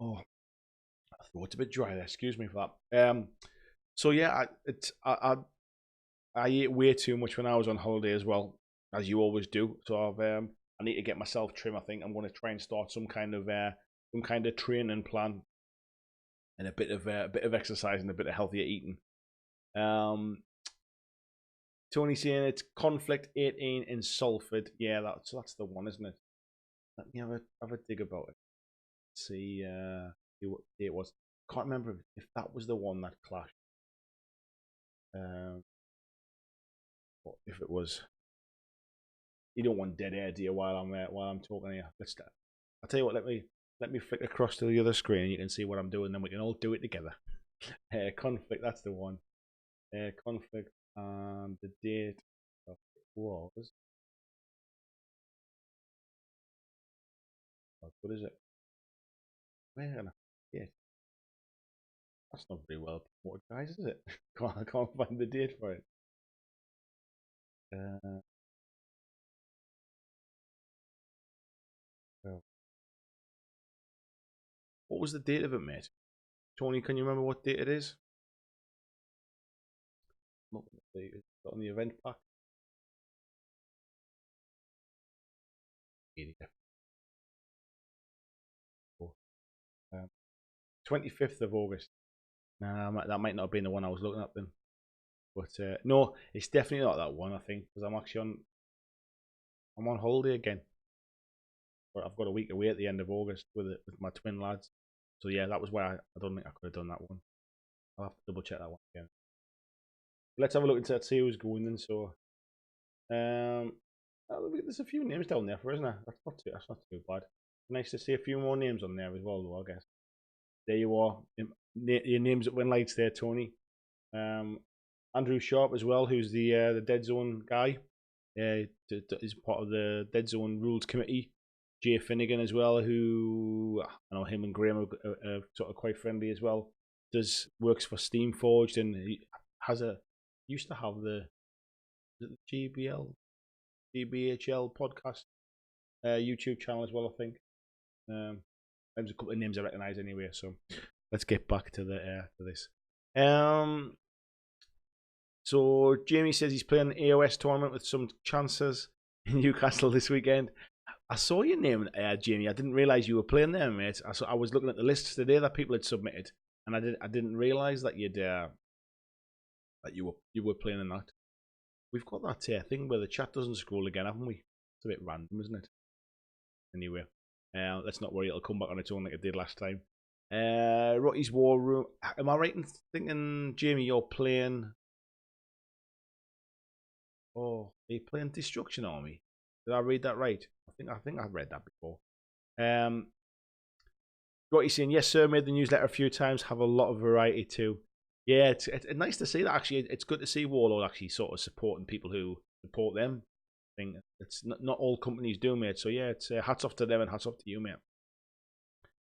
Oh, my throat's a bit dry there. Excuse me for that. So yeah, I ate way too much when I was on holiday as well, as you always do. So I need to get myself trim. I think I'm going to try and start some kind of training plan, and a bit of exercise and a bit of healthier eating. Tony saying it's Conflict 18 in Salford. Yeah, that's the one, isn't it? Let me have a dig about it. See what it was. Can't remember if that was the one that clashed. If it was, you don't want dead air, do you? While I'm talking here, I'll tell you what. Let me flick across to the other screen, and you can see what I'm doing. Then we can all do it together. Conflict. That's the one. Conflict, and the date of it was. What is it? Man, yeah, that's not very well promoted, guys, is it? I can't find the date for it. Well, what was the date of it, mate? Tony, can you remember what date it is? Not the date. It's on the event pack. 25th of August. Nah, that might not have been the one I was looking at then. But no, it's definitely not that one, I think, because I'm on holiday again. But I've got a week away at the end of August with my twin lads. So yeah, that was why I don't think I could have done that one. I'll have to double check that one again. Let's have a look and see who's going then. So there's a few names down there for, isn't there? That's not too bad. Nice to see a few more names on there as well, though, I guess. There you are. Your name's at win lights there, Tony. Andrew Sharp as well, who's the Dead Zone guy. Is part of the Dead Zone Rules Committee. Jay Finnegan as well, who I know him and Graham are sort of quite friendly as well. Works for Steamforged, and he used to have the GBHL podcast YouTube channel as well, I think. There's a couple of names I recognise anyway, so let's get back to this. So Jamie says he's playing an AOS tournament with some chances in Newcastle this weekend. I saw your name, Jamie. I didn't realise you were playing there, mate. I was looking at the lists today that people had submitted, and I didn't realise that that you were playing in that. We've got that thing where the chat doesn't scroll again, haven't we? It's a bit random, isn't it? Anyway, let's not worry. It'll come back on its own like it did last time. Rocky's War Room. Am I right in thinking, Jamie, you're playing? Oh, are you playing Destruction Army? Did I read that right? I think I've read that before. Rocky's saying, yes, sir, made the newsletter a few times, have a lot of variety too. Yeah, it's nice to see that, actually. It's good to see Warlord actually sort of supporting people who support them. I think it's not all companies do, mate. So yeah, it's hats off to them and hats off to you, mate.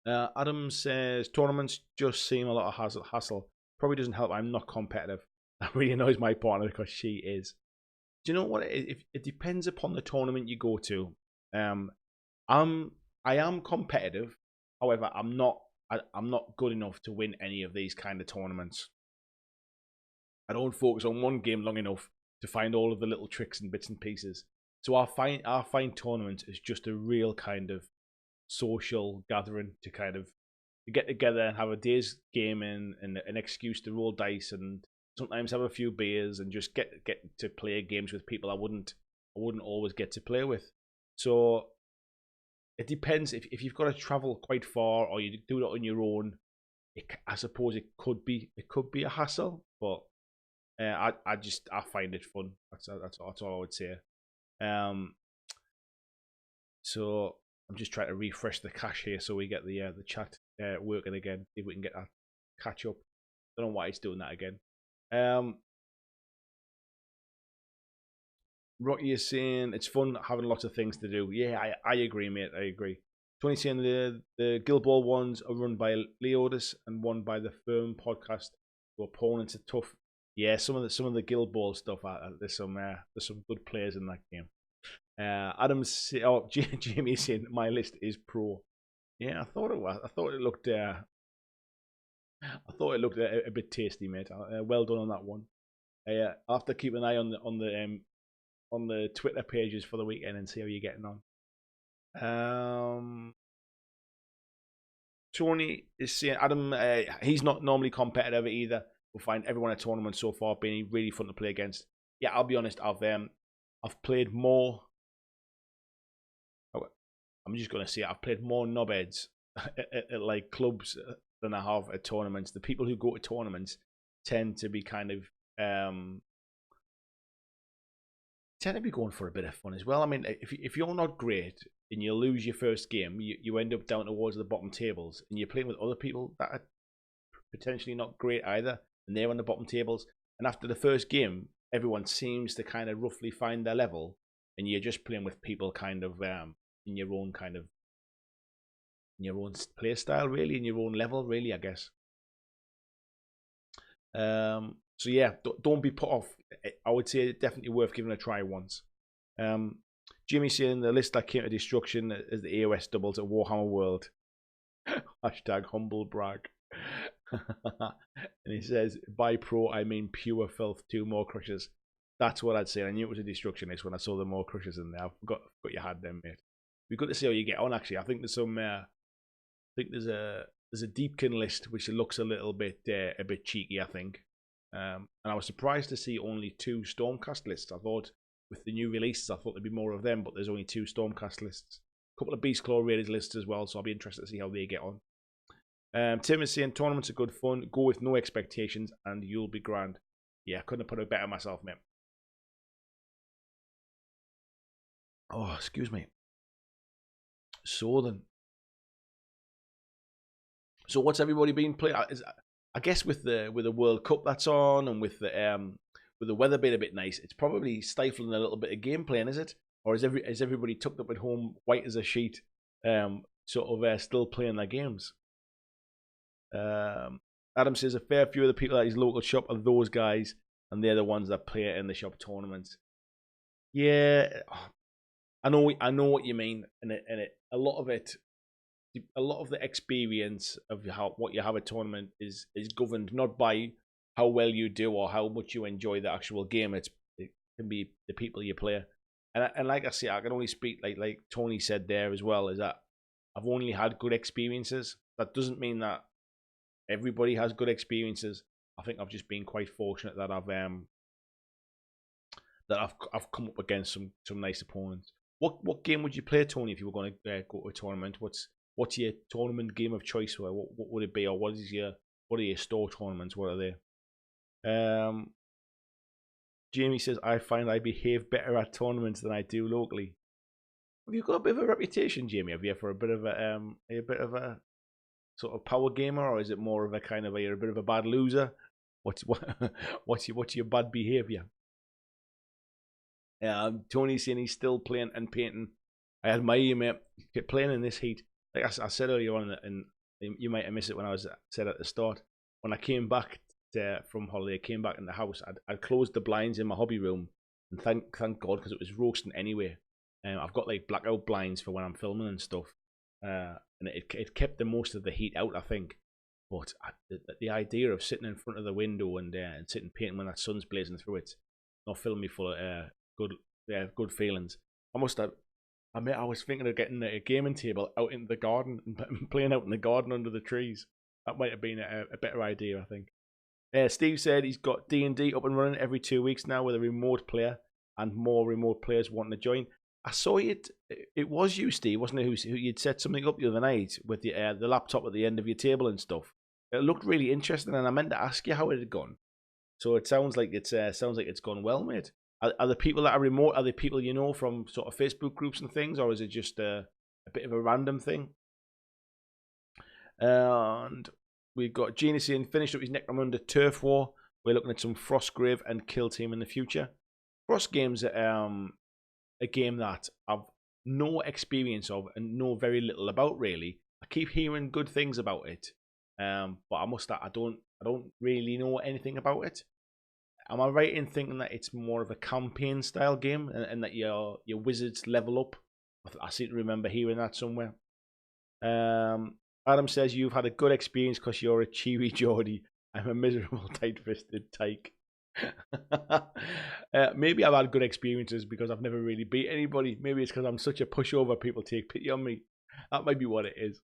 Adam says, tournaments just seem a lot of hassle. Probably doesn't help. I'm not competitive. That really annoys my partner because she is. Do you know what? It depends upon the tournament you go to. I am competitive. However, I'm not good enough to win any of these kind of tournaments. I don't focus on one game long enough to find all of the little tricks and bits and pieces. So I find tournaments as just a real kind of social gathering to get together and have a day's gaming and an excuse to roll dice and sometimes have a few beers and just get to play games with people I wouldn't always get to play with. So it depends. If you've got to travel quite far or you do it on your own, I suppose it could be a hassle. But I find it fun. That's all I would say. So I'm just trying to refresh the cache here so we get the chat working again. If we can get that catch up. Don't know why it's doing that again. Rocky is saying it's fun having lots of things to do. Yeah, I agree, mate. I agree. Tony saying the Guild Ball ones are run by Leodis and one by the Firm podcast. The opponents are tough. Yeah, some of the Guild Ball stuff. There's some good players in that game. Adam's Jamie saying my list is pro. Yeah, I thought it was. I thought it looked a bit tasty, mate. Well done on that one. I'll have to keep an eye on the Twitter pages for the weekend and see how you're getting on. Tony is saying Adam, he's not normally competitive either. We'll find everyone at tournaments so far being really fun to play against. Yeah, I'll be honest. I've played more. I'm just gonna say I've played more knobheads at like clubs than I have at tournaments. The people who go to tournaments tend to be kind of tend to be going for a bit of fun as well. I mean, if you're not great and you lose your first game, you end up down towards the bottom tables, and you're playing with other people that are potentially not great either, and they're on the bottom tables. And after the first game, everyone seems to kind of roughly find their level, and you're just playing with people kind of in your own play style, really, in your own level, really, I guess. So yeah, don't be put off. I would say definitely worth giving a try once. Jimmy saying the list that came to destruction is the AOS doubles at Warhammer World. Hashtag humble brag. And he says, by pro, I mean pure filth, 2 more crushers. That's what I'd say. I knew it was a destruction list when I saw the more crushers in there. I forgot you had them, mate. Be good to see how you get on, actually. I think there's some... there's a Deepkin list which looks a little bit cheeky, I think. And I was surprised to see only 2 Stormcast lists. I thought with the new releases, I thought there'd be more of them, but there's only 2 Stormcast lists. A couple of Beast Claw Raiders lists as well, so I'll be interested to see how they get on. Tim is saying tournaments are good fun. Go with no expectations and you'll be grand. Yeah, I couldn't have put it better myself, mate. Oh, excuse me. So then. So what's everybody been playing? I guess with the World Cup that's on, and with the weather being a bit nice, it's probably stifling a little bit of gameplay, is it? Or is everybody tucked up at home, white as a sheet, sort of still playing their games? Adam says a fair few of the people at his local shop are those guys, and they're the ones that play in the shop tournaments. Yeah, I know what you mean, and a lot of the experience of what you have at tournament is governed not by how well you do or how much you enjoy the actual game. It can be the people you play, and like I say, I can only speak like Tony said there as well. Is that I've only had good experiences. That doesn't mean that everybody has good experiences. I think I've just been quite fortunate that I've come up against some nice opponents. What game would you play, Tony, if you were going to go to a tournament? What's your tournament game of choice? What would it be, or what are your store tournaments? What are they? Jamie says I find I behave better at tournaments than I do locally. Have you got a bit of a reputation, Jamie? Have you for a bit of a sort of power gamer, or is it more of a kind of you're a bit of a bad loser? What's your bad behavior? Tony's saying he's still playing and painting. I admire you, mate. Keep playing in this heat. Like I said earlier on, and you might have missed it when I said at the start. When I came back from holiday, I came back in the house. I'd closed the blinds in my hobby room, and thank God, because it was roasting anyway. I've got like blackout blinds for when I'm filming and stuff, and it kept the most of the heat out, I think. But the idea of sitting in front of the window and sitting painting when that sun's blazing through it, not filling me full of good feelings. I was thinking of getting a gaming table out in the garden and playing out in the garden under the trees. That might have been a better idea, I think. Steve said he's got D&D up and running every 2 weeks now with a remote player and more remote players wanting to join. I saw it. It was you, Steve, wasn't it? Who you'd set something up the other night with the laptop at the end of your table and stuff. It looked really interesting, and I meant to ask you how it had gone. So it sounds like it's gone well, mate. Are the people that are remote? Are the people you know from sort of Facebook groups and things, or is it just a bit of a random thing? And we've got Genius in finished up his Necromunda Turf War. We're looking at some Frostgrave and Kill Team in the future. Frost Game's a game that I've no experience of and know very little about, really. I keep hearing good things about it, but I don't really know anything about it. Am I right in thinking that it's more of a campaign style game and that your wizards level up? I seem to remember hearing that somewhere. Adam says you've had a good experience because you're a cheery Geordie. I'm a miserable, tight-fisted tyke. Maybe I've had good experiences because I've never really beat anybody. Maybe it's because I'm such a pushover, people take pity on me. That might be what it is.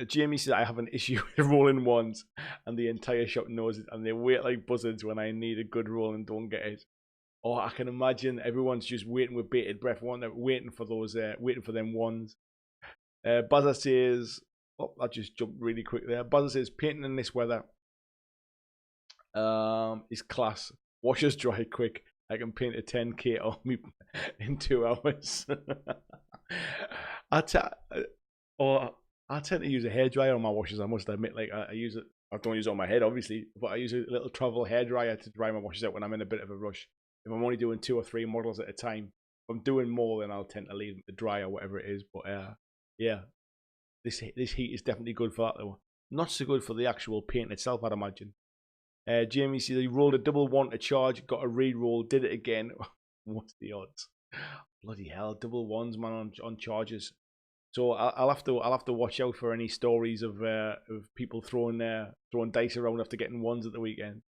Jamie says I have an issue with rolling ones, and the entire shop knows it, and they wait like buzzards when I need a good roll and don't get it. Oh, I can imagine everyone's just waiting with bated breath, waiting for them ones. Buzzer says, oh, I just jumped really quick there. Buzzer says, painting in this weather is class. Washers dry quick. I can paint a 10k army in 2 hours. I tend to use a hairdryer on my washers, I must admit. Like I don't use it on my head, obviously, but I use a little travel hairdryer to dry my washers out when I'm in a bit of a rush. If I'm only doing 2 or 3 models at a time, if I'm doing more, then I'll tend to leave it to dry or whatever it is. But yeah, this heat is definitely good for that though. Not so good for the actual paint itself, I'd imagine. Jamie says he rolled a double 1 to charge, got a re-roll, did it again. What's the odds? Bloody hell, double 1s, man, on charges. So I'll have to watch out for any stories of people throwing dice around after getting 1s at the weekend.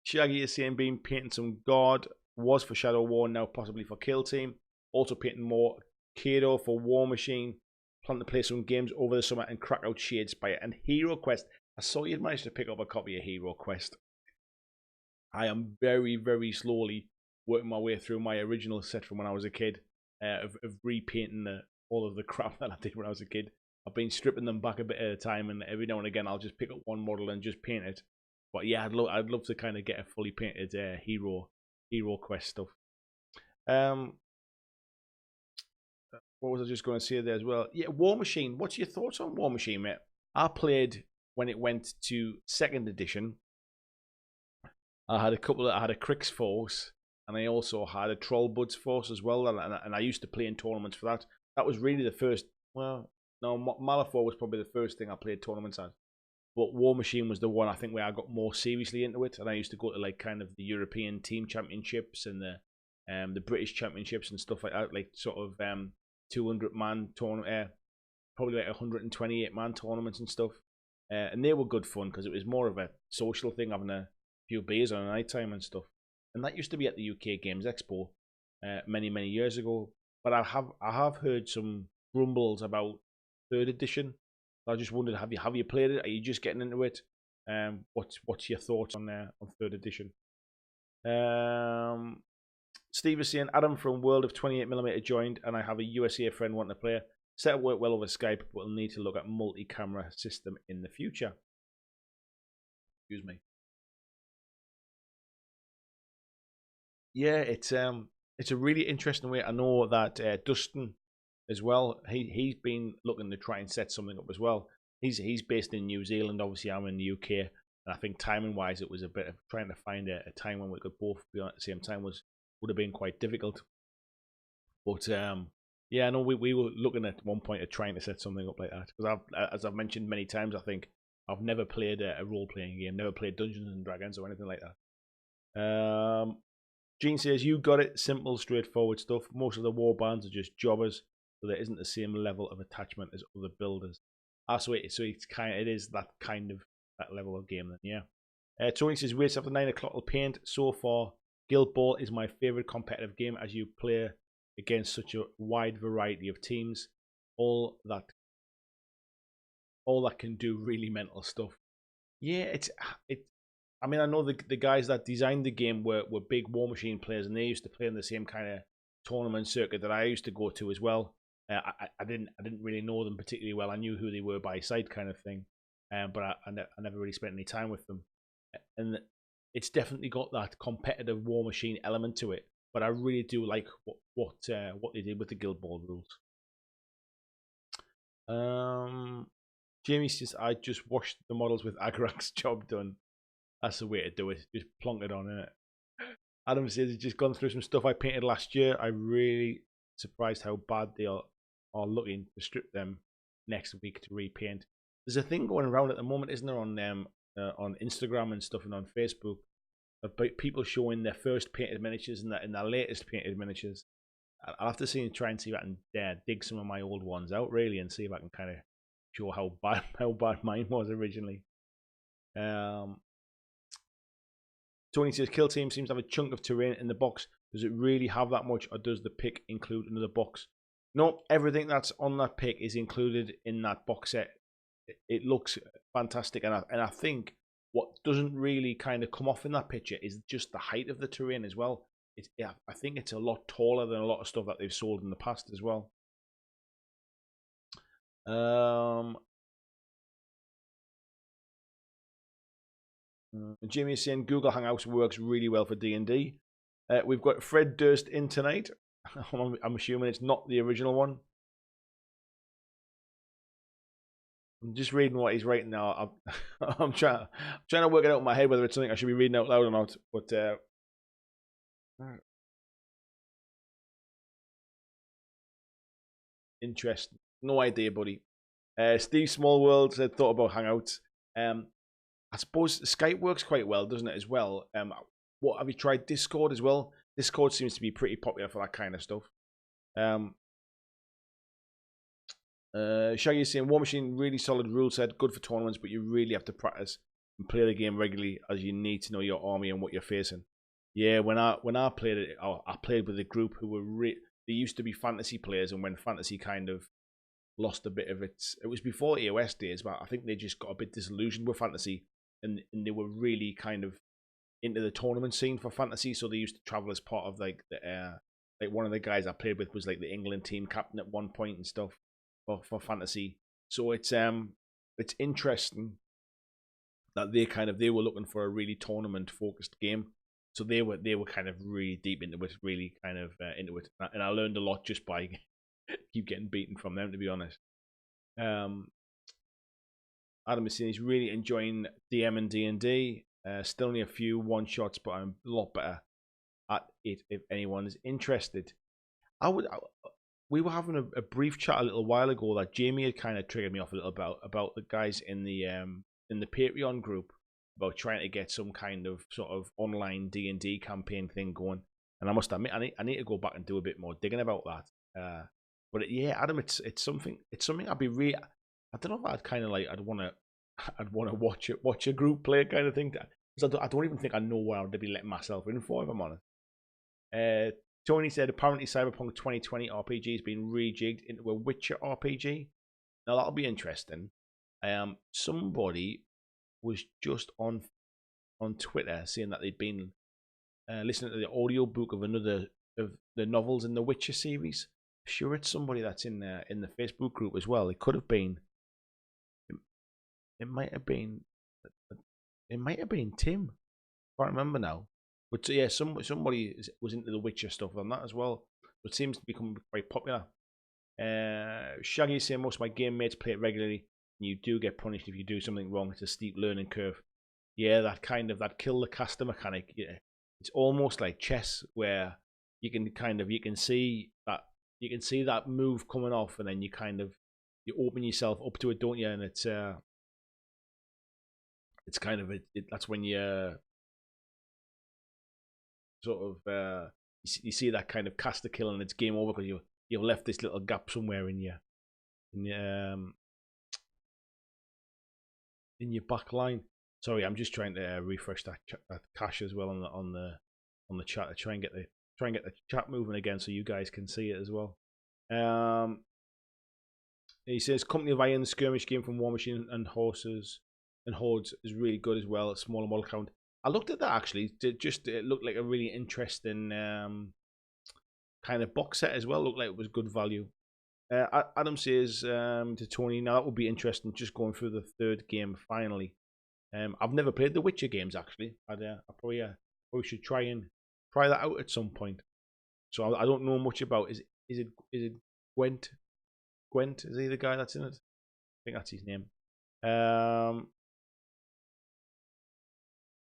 Shaggy is saying being painting some guard was for Shadow War, now possibly for Kill Team. Also painting more Kado for War Machine. Plan to play some games over the summer and crack out Shadespire and Hero Quest. I saw you'd managed to pick up a copy of Hero Quest. I am very, very slowly working my way through my original set from when I was a kid, of repainting all of the crap that I did when I was a kid. I've been stripping them back a bit at a time, and every now and again I'll just pick up one model and just paint it. But yeah, I'd love to kind of get a fully painted Hero Quest stuff. What was I just going to say there as well? Yeah, War Machine. What's your thoughts on War Machine, mate? I played when it went to 2nd edition. I had a Crix Force, and I also had a Trollbuds Force as well, and I used to play in tournaments for that. That was really the first. Well, no, Malifaux was probably the first thing I played tournaments at. But War Machine was the one I think where I got more seriously into it, and I used to go to like kind of the European Team Championships and the British Championships and stuff like that, like sort of 200-man tournament, probably like 128-man tournaments and stuff. And they were good fun because it was more of a social thing, having a few beers on a night time and stuff. And that used to be at the UK Games Expo many years ago. But I have heard some grumbles about 3rd edition. I just wondered, have you played it? Are you just getting into it? What's your thoughts on 3rd edition? Steve is saying Adam from World of 28mm joined, and I have a USA friend wanting to play. Setup work well over Skype, but we'll need to look at multi-camera system in the future. Excuse me. Yeah, it's a really interesting way. I know that Dustin as well. He's been looking to try and set something up as well. He's based in New Zealand. Obviously, I'm in the UK, and I think timing wise, it was a bit of trying to find a time when we could both be on at the same time would have been quite difficult. But yeah, I know we were looking at one point at trying to set something up like that because as I've mentioned many times, I think I've never played a role playing game, never played Dungeons and Dragons or anything like that. Gene says, you got it. Simple, straightforward stuff. Most of the war bands are just jobbers, so there isn't the same level of attachment as other builders. So it is that kind of that level of game then, yeah. Tony says, waits after 9 o'clock will paint. So far, Guild Ball is my favourite competitive game as you play against such a wide variety of teams. All that can do really mental stuff. Yeah, I mean, I know the guys that designed the game were big War Machine players, and they used to play in the same kind of tournament circuit that I used to go to as well. I didn't really know them particularly well. I knew who they were by sight, kind of thing. but I never really spent any time with them. And it's definitely got that competitive War Machine element to it. But I really do like what they did with the Guild Ball rules. Jamie says, I just washed the models with Agrak's job done. That's the way to do it. Just plonk it on, innit? Adam says, he's just gone through some stuff I painted last year. I'm really surprised how bad they are looking to strip them next week to repaint. There's a thing going around at the moment, isn't there, on Instagram and stuff and on Facebook about people showing their first painted miniatures and their latest painted miniatures. I'll have to try and see if I can dig some of my old ones out, really, and see if I can kind of show how bad mine was originally. Tony says, Kill Team seems to have a chunk of terrain in the box. Does it really have that much, or does the pick include another box? No, everything that's on that pick is included in that box set. It looks fantastic, and I think what doesn't really kind of come off in that picture is just the height of the terrain as well. I think it's a lot taller than a lot of stuff that they've sold in the past as well. Jimmy is saying Google Hangouts works really well for D&D. We've got Fred Durst in tonight. I'm assuming it's not the original one. I'm just reading what he's writing now. I'm trying to work it out in my head whether it's something I should be reading out loud or not. But interesting. No idea, buddy. Steve Smallworld said thought about Hangouts. I suppose Skype works quite well, doesn't it, as well? What have you tried Discord as well? Discord seems to be pretty popular for that kind of stuff. Shaggy's saying War Machine, really solid rule set, good for tournaments, but you really have to practice and play the game regularly as you need to know your army and what you're facing. Yeah, when I played it, I played with a group who were they used to be fantasy players, and when fantasy kind of lost a bit of it was before EOS days, but I think they just got a bit disillusioned with fantasy, and they were really kind of into the tournament scene for fantasy, so they used to travel as part of like one of the guys I played with was like the England team captain at one point and stuff for fantasy. So it's interesting that they were looking for a really tournament focused game, so they were kind of really deep into it, really kind of into it, and I learned a lot just by keep getting beaten from them, to be honest. Adam is saying he's really enjoying DM and D&D. Still only a few one shots, but I'm a lot better at it. If anyone is interested, we were having a brief chat a little while ago that Jamie had kind of triggered me off a little about the guys in the Patreon group about trying to get some kind of sort of online D&D campaign thing going. And I must admit, I need to go back and do a bit more digging about that. But yeah, Adam, it's something I'd be really. I don't know if I'd kind of like. I'd want to watch a group play kind of thing. Because I don't even think I know where I'd be letting myself in for, if I'm honest. Tony said apparently Cyberpunk 2020 RPG has been rejigged into a Witcher RPG. Now that'll be interesting. Somebody was just on Twitter saying that they'd been listening to the audio book of another of the novels in the Witcher series. Sure, it's somebody that's in the Facebook group as well. It could have been. It might have been. It might have been Tim. I can't remember now. But yeah, somebody was into the Witcher stuff on that as well. It seems to become quite popular. Shaggy saying most of my game mates play it regularly, and you do get punished if you do something wrong. It's a steep learning curve. Yeah, that kill the caster mechanic. Yeah, it's almost like chess, where you can see that move coming off, and then you open yourself up to it, don't you? And it's kind of that's when you sort of you see that kind of caster kill, and it's game over because you've left this little gap somewhere in your back line. Sorry, I'm just trying to refresh that cache as well on the chat to try and get the chat moving again so you guys can see it as well. He says Company of Iron skirmish game from War Machine and Horses and Hordes is really good as well. Smaller model count. I looked at that actually. It looked like a really interesting kind of box set as well. Looked like it was good value. Adam says to Tony, now that would be interesting, just going through the third game finally. I've never played the Witcher games, actually. I probably should try that out at some point. So I don't know much about. Is it Gwent? Gwent, is he the guy that's in it? I think that's his name.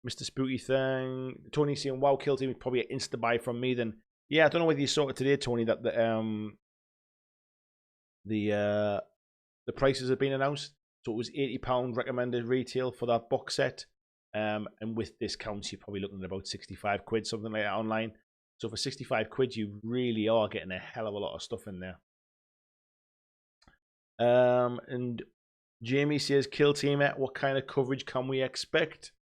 Mr. Spooky Thing. Tony saying, wow, Kill Team is probably an insta buy from me. Then yeah, I don't know whether you saw it today, Tony, that the prices have been announced. So it was £80 recommended retail for that box set. And with discounts, you're probably looking at about 65 quid, something like that online. So for 65 quid, you really are getting a hell of a lot of stuff in there. And Jamie says, Kill Team, what kind of coverage can we expect?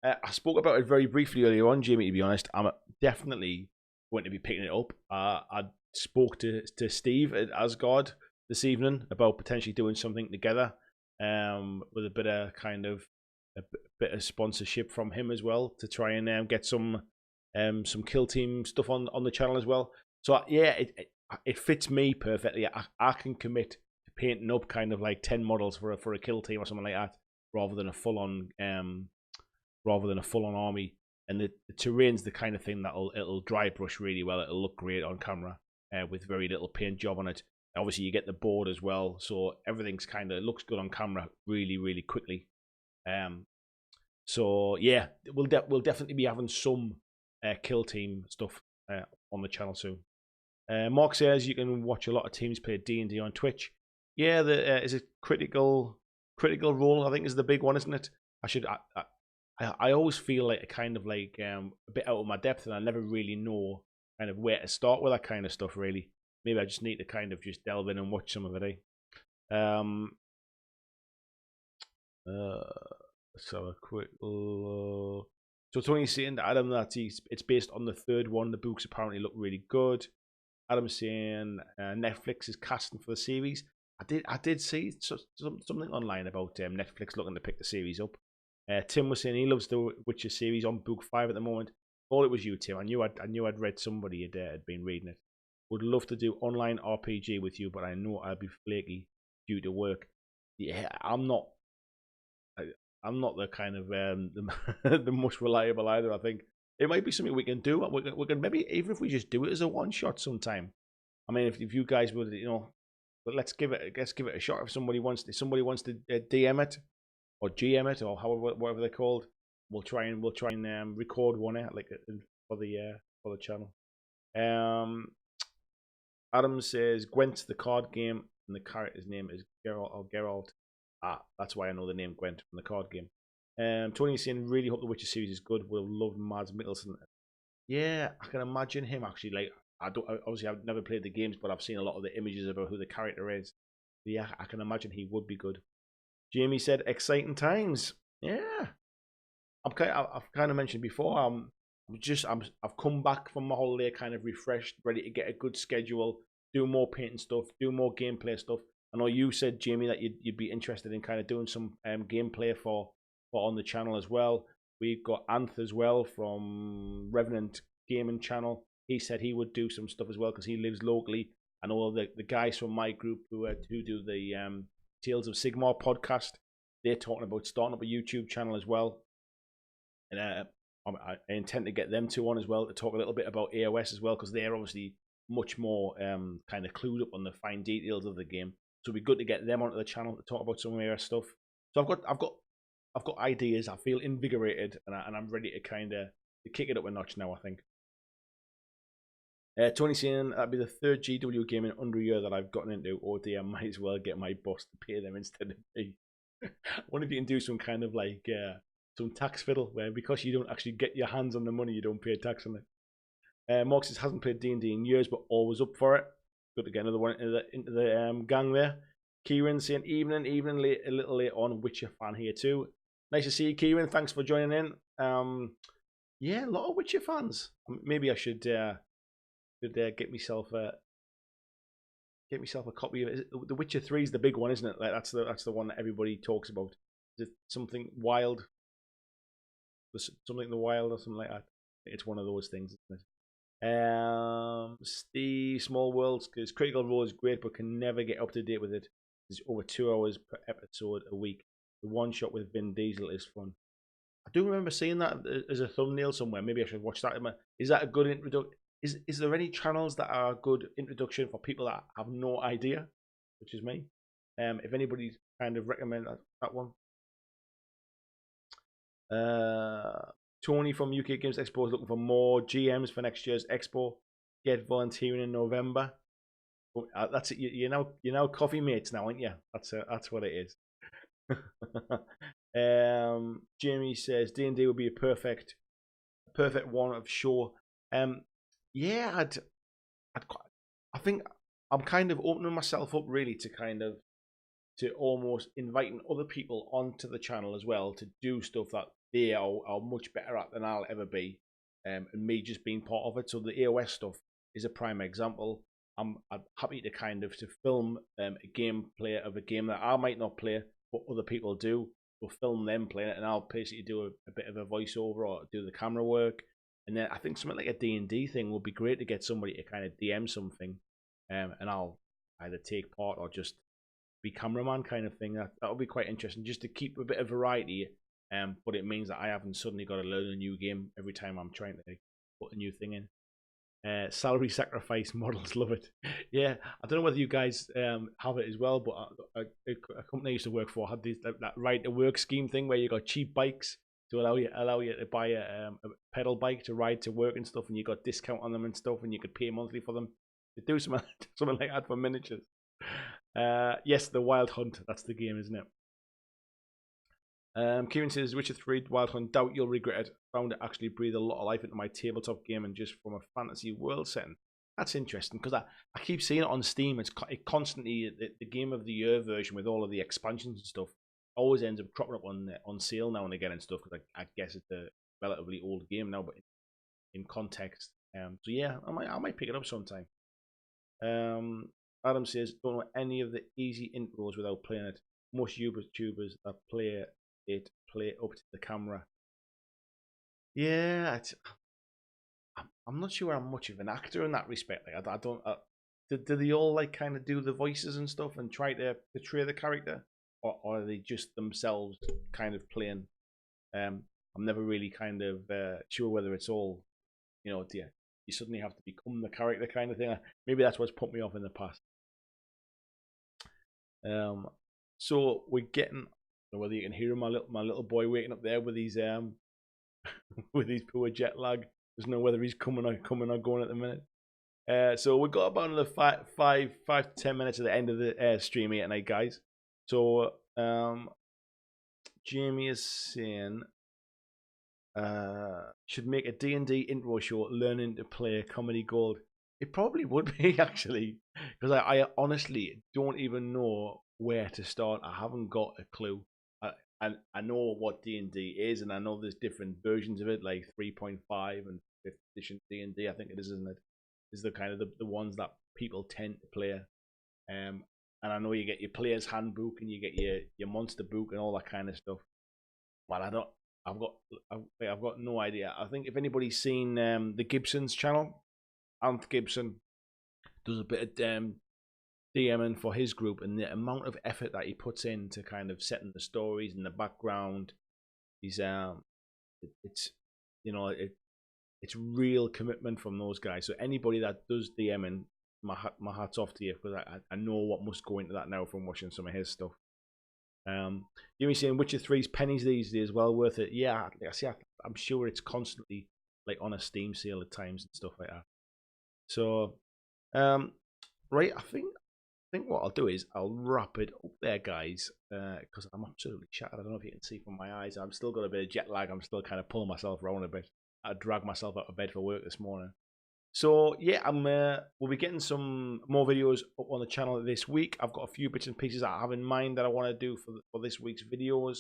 I spoke about it very briefly earlier on, Jamie, to be honest. I'm definitely going to be picking it up. I spoke to Steve at Asgard this evening about potentially doing something together with a bit of sponsorship from him as well to try and get some Kill Team stuff on the channel as well. So yeah, it fits me perfectly. I can commit to painting up kind of like 10 models for a Kill Team or something like that, rather than a full on army. And the terrain's the kind of thing it'll dry brush really well. It'll look great on camera with very little paint job on it. Obviously, you get the board as well, so everything's looks good on camera really, really quickly. So yeah, we'll definitely be having some Kill Team stuff on the channel soon. Mark says you can watch a lot of teams play D&D on Twitch. Yeah, is it Critical Role? I think is the big one, isn't it? I always feel like a bit out of my depth, and I never really know kind of where to start with that kind of stuff. Really, maybe I just need to kind of just delve in and watch some of it. Let's have a quick look. So Tony's saying to Adam that it's based on the third one. The books apparently look really good. Adam's saying Netflix is casting for the series. I did see something online about Netflix looking to pick the series up. Tim was saying he loves the Witcher series on book 5 at the moment. Thought it was you, Tim. I knew I'd read somebody had been reading it. Would love to do online RPG with you, but I know I'll be flaky due to work. Yeah, I'm not the kind of the most reliable either. I think it might be something we can do. We can maybe, even if we just do it as a one shot sometime. I mean, if you guys would, but let's give it a shot. If somebody wants to DM it or GM it or whatever they're called, we'll try and record one out for the channel. Adam says Gwent's the card game and the character's name is Geralt. That's why I know the name Gwent from the card game. Tony's saying really hope the Witcher series is good. We'll love Mads Mikkelsen. Yeah, I can imagine him actually. Like obviously I've never played the games, but I've seen a lot of the images about who the character is. But yeah, I can imagine he would be good. Jamie said exciting times. Yeah, I've kind of mentioned before. I've come back from my holiday kind of refreshed, ready to get a good schedule, do more painting stuff, do more gameplay stuff. I know you said, Jamie, that you'd be interested in kind of doing some gameplay for on the channel as well. We've got Anth as well from Revenant Gaming Channel. He said he would do some stuff as well because he lives locally. And all the guys from my group who do the Tales of Sigmar podcast, they're talking about starting up a YouTube channel as well. And I intend to get them two on as well to talk a little bit about AOS as well because they're obviously much more kind of clued up on the fine details of the game. So it'd be good to get them onto the channel to talk about some of their stuff. So I've got ideas. I feel invigorated, and I'm ready to kind of kick it up a notch now, I think. Tony saying that'd be the third GW game in under a year that I've gotten into. Oh dear, I might as well get my boss to pay them instead of me. I wonder if you can do some kind of like some tax fiddle where because you don't actually get your hands on the money, you don't pay tax on it. Moxis hasn't played D&D in years, but always up for it. Good to get another one into the gang there. Kieran saying evening late, a little late on. Witcher fan here too. Nice to see you, Kieran. Thanks for joining in. Yeah, a lot of Witcher fans. Maybe I should get myself a copy of it. The Witcher 3 is the big one, isn't it? Like that's the one that everybody talks about. Is it something wild? Something in the wild or something like that. It's one of those things, isn't it? Steve Small Worlds, because Critical Role is great, but can never get up to date with it. There's over 2 hours per episode a week. The one shot with Vin Diesel is fun. I do remember seeing that as a thumbnail somewhere. Maybe I should watch that. Is that a good introduction? Is there any channels that are a good introduction for people that have no idea, which is me? If anybody kind of recommend that one. Tony from UK Games Expo is looking for more GMs for next year's Expo. Get volunteering in November. That's it. You're now coffee mates now, aren't you? That's what it is. Jamie says D&D would be a perfect one of sure. Yeah, I think I'm kind of opening myself up really to almost inviting other people onto the channel as well to do stuff that they are much better at than I'll ever be, and me just being part of it. So the AOS stuff is a prime example. I'm happy to to film a gameplay of a game that I might not play, but other people do. We'll film them playing it, and I'll basically do a bit of a voiceover or do the camera work. And then I think something like a D&D thing would be great to get somebody to kind of DM something, and I'll either take part or just be cameraman kind of thing. That would be quite interesting, just to keep a bit of variety. But it means that I haven't suddenly got to learn a new game every time I'm trying to put a new thing in. Salary sacrifice models, love it. Yeah, I don't know whether you guys have it as well, but a company I used to work for had that right to work scheme thing where you got cheap bikes to allow you to buy a pedal bike to ride to work and stuff, and you got discount on them and stuff, and you could pay monthly for them. To do something like that for miniatures. Yes, the Wild Hunt. That's the game, isn't it? Kieran says, Witcher 3 Wild Hunt, doubt you'll regret it. Found it actually breathed a lot of life into my tabletop game and just from a fantasy world setting. That's interesting because I keep seeing it on Steam. It constantly, the Game of the Year version with all of the expansions and stuff always ends up cropping up on sale now and again and stuff, because I guess it's a relatively old game now, but in context. So yeah, I might pick it up sometime. Adam says, don't know any of the easy intros without playing it. Most YouTubers that play up to the camera. Yeah, I'm not sure I'm much of an actor in that respect. Like, I don't. Do they all like kind of do the voices and stuff and try to portray the character, or are they just themselves kind of playing? I'm never really kind of sure whether it's all, do you suddenly have to become the character kind of thing. Maybe that's what's put me off in the past. So we're getting, I don't know whether you can hear my little boy waking up there with his with his poor jet lag. Doesn't know whether he's coming or going at the minute. So we've got about another 5 to 10 minutes at the end of the stream here tonight, guys. So Jamie is saying should make a D&D intro show, learning to play comedy gold. It probably would be, actually, because I honestly don't even know where to start. I haven't got a clue. I know what D&D is, and I know there's different versions of it, like 3.5 and 5th edition D&D, I think it is, isn't it? Is the kind of the ones that people tend to play. And I know you get your player's handbook and you get your monster book and all that kind of stuff. But I've got no idea. I think if anybody's seen the Gibson's channel, Ant Gibson does a bit of DMing for his group, and the amount of effort that he puts into kind of setting the stories in the background, he's it's it's real commitment from those guys. So anybody that does DMing, my hat's off to you, because I know what must go into that now from watching some of his stuff. You're saying Witcher 3's pennies these days, well worth it. Yeah, I'm sure it's constantly like on a Steam sale at times and stuff like that. So, right, I think what I'll do is I'll wrap it up there, guys, because I'm absolutely shattered. I don't know if you can see from my eyes. I've still got a bit of jet lag. I'm still kind of pulling myself around a bit. I dragged myself out of bed for work this morning. So yeah, we'll be getting some more videos up on the channel this week. I've got a few bits and pieces I have in mind that I want to do for this week's videos,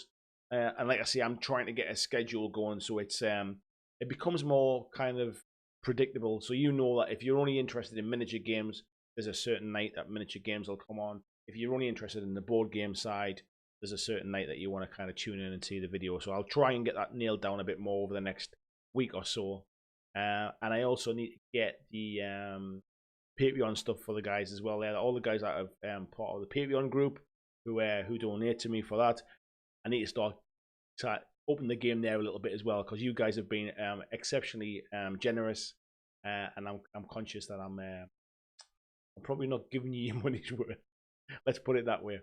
and like I say, I'm trying to get a schedule going so it's it becomes more kind of predictable. So you know that if you're only interested in miniature games, there's a certain night that miniature games will come on. If you're only interested in the board game side, there's a certain night that you want to kind of tune in and see the video. So I'll try and get that nailed down a bit more over the next week or so. And I also need to get the Patreon stuff for the guys as well. All the guys that are part of the Patreon group who donate to me for that. I need to start to open the game there a little bit as well, because you guys have been exceptionally generous, and I'm conscious that I'm probably not giving you your money's worth. Let's put it that way.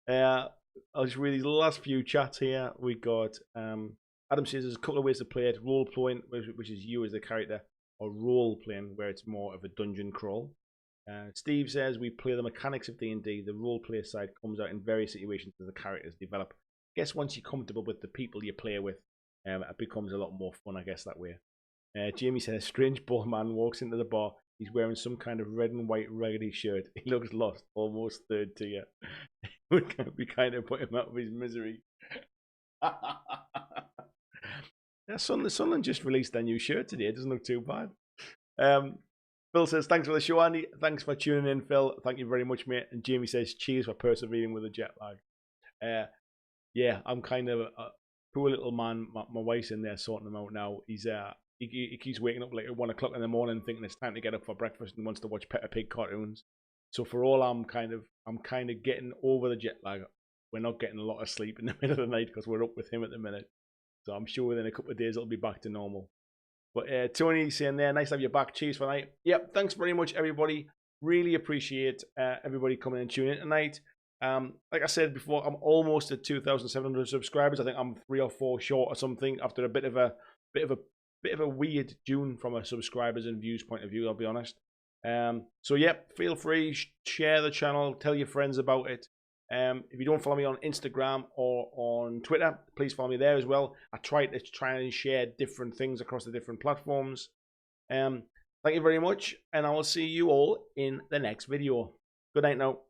I'll just read these last few chats here. We got Adam says there's a couple of ways to play it: role playing, which is you as the character, or role playing, where it's more of a dungeon crawl. Steve says we play the mechanics of D&D. The role play side comes out in various situations as the characters develop. I guess once you're comfortable with the people you play with, it becomes a lot more fun, I guess, that way. Jamie says, strange bald man walks into the bar. He's wearing some kind of red and white raggedy shirt. He looks lost, almost third tier. We kind of put him out of his misery. Yeah, Sunderland just released their new shirt today. It doesn't look too bad. Phil says, thanks for the show, Andy. Thanks for tuning in, Phil. Thank you very much, mate. And Jamie says, cheers for persevering with the jet lag. Yeah, I'm kind of a poor little man. My wife's in there sorting him out now. He keeps waking up like at 1 o'clock in the morning, thinking it's time to get up for breakfast and wants to watch Peppa Pig cartoons. So for all I'm kind of getting over the jet lag. We're not getting a lot of sleep in the middle of the night because we're up with him at the minute. So I'm sure within a couple of days it'll be back to normal. But Tony's saying there, nice to have you back. Cheers for tonight. Yep, thanks very much, everybody. Really appreciate everybody coming and tuning in tonight. Like I said before, I'm almost at 2,700 subscribers. I think I'm 3 or 4 short or something after a bit of a weird June from a subscribers and views point of view, I'll be honest. So yep, feel free, share the channel, tell your friends about it. If you don't follow me on Instagram or on Twitter, please follow me there as well. I try and share different things across the different platforms. Thank you very much, and I will see you all in the next video. Good night now.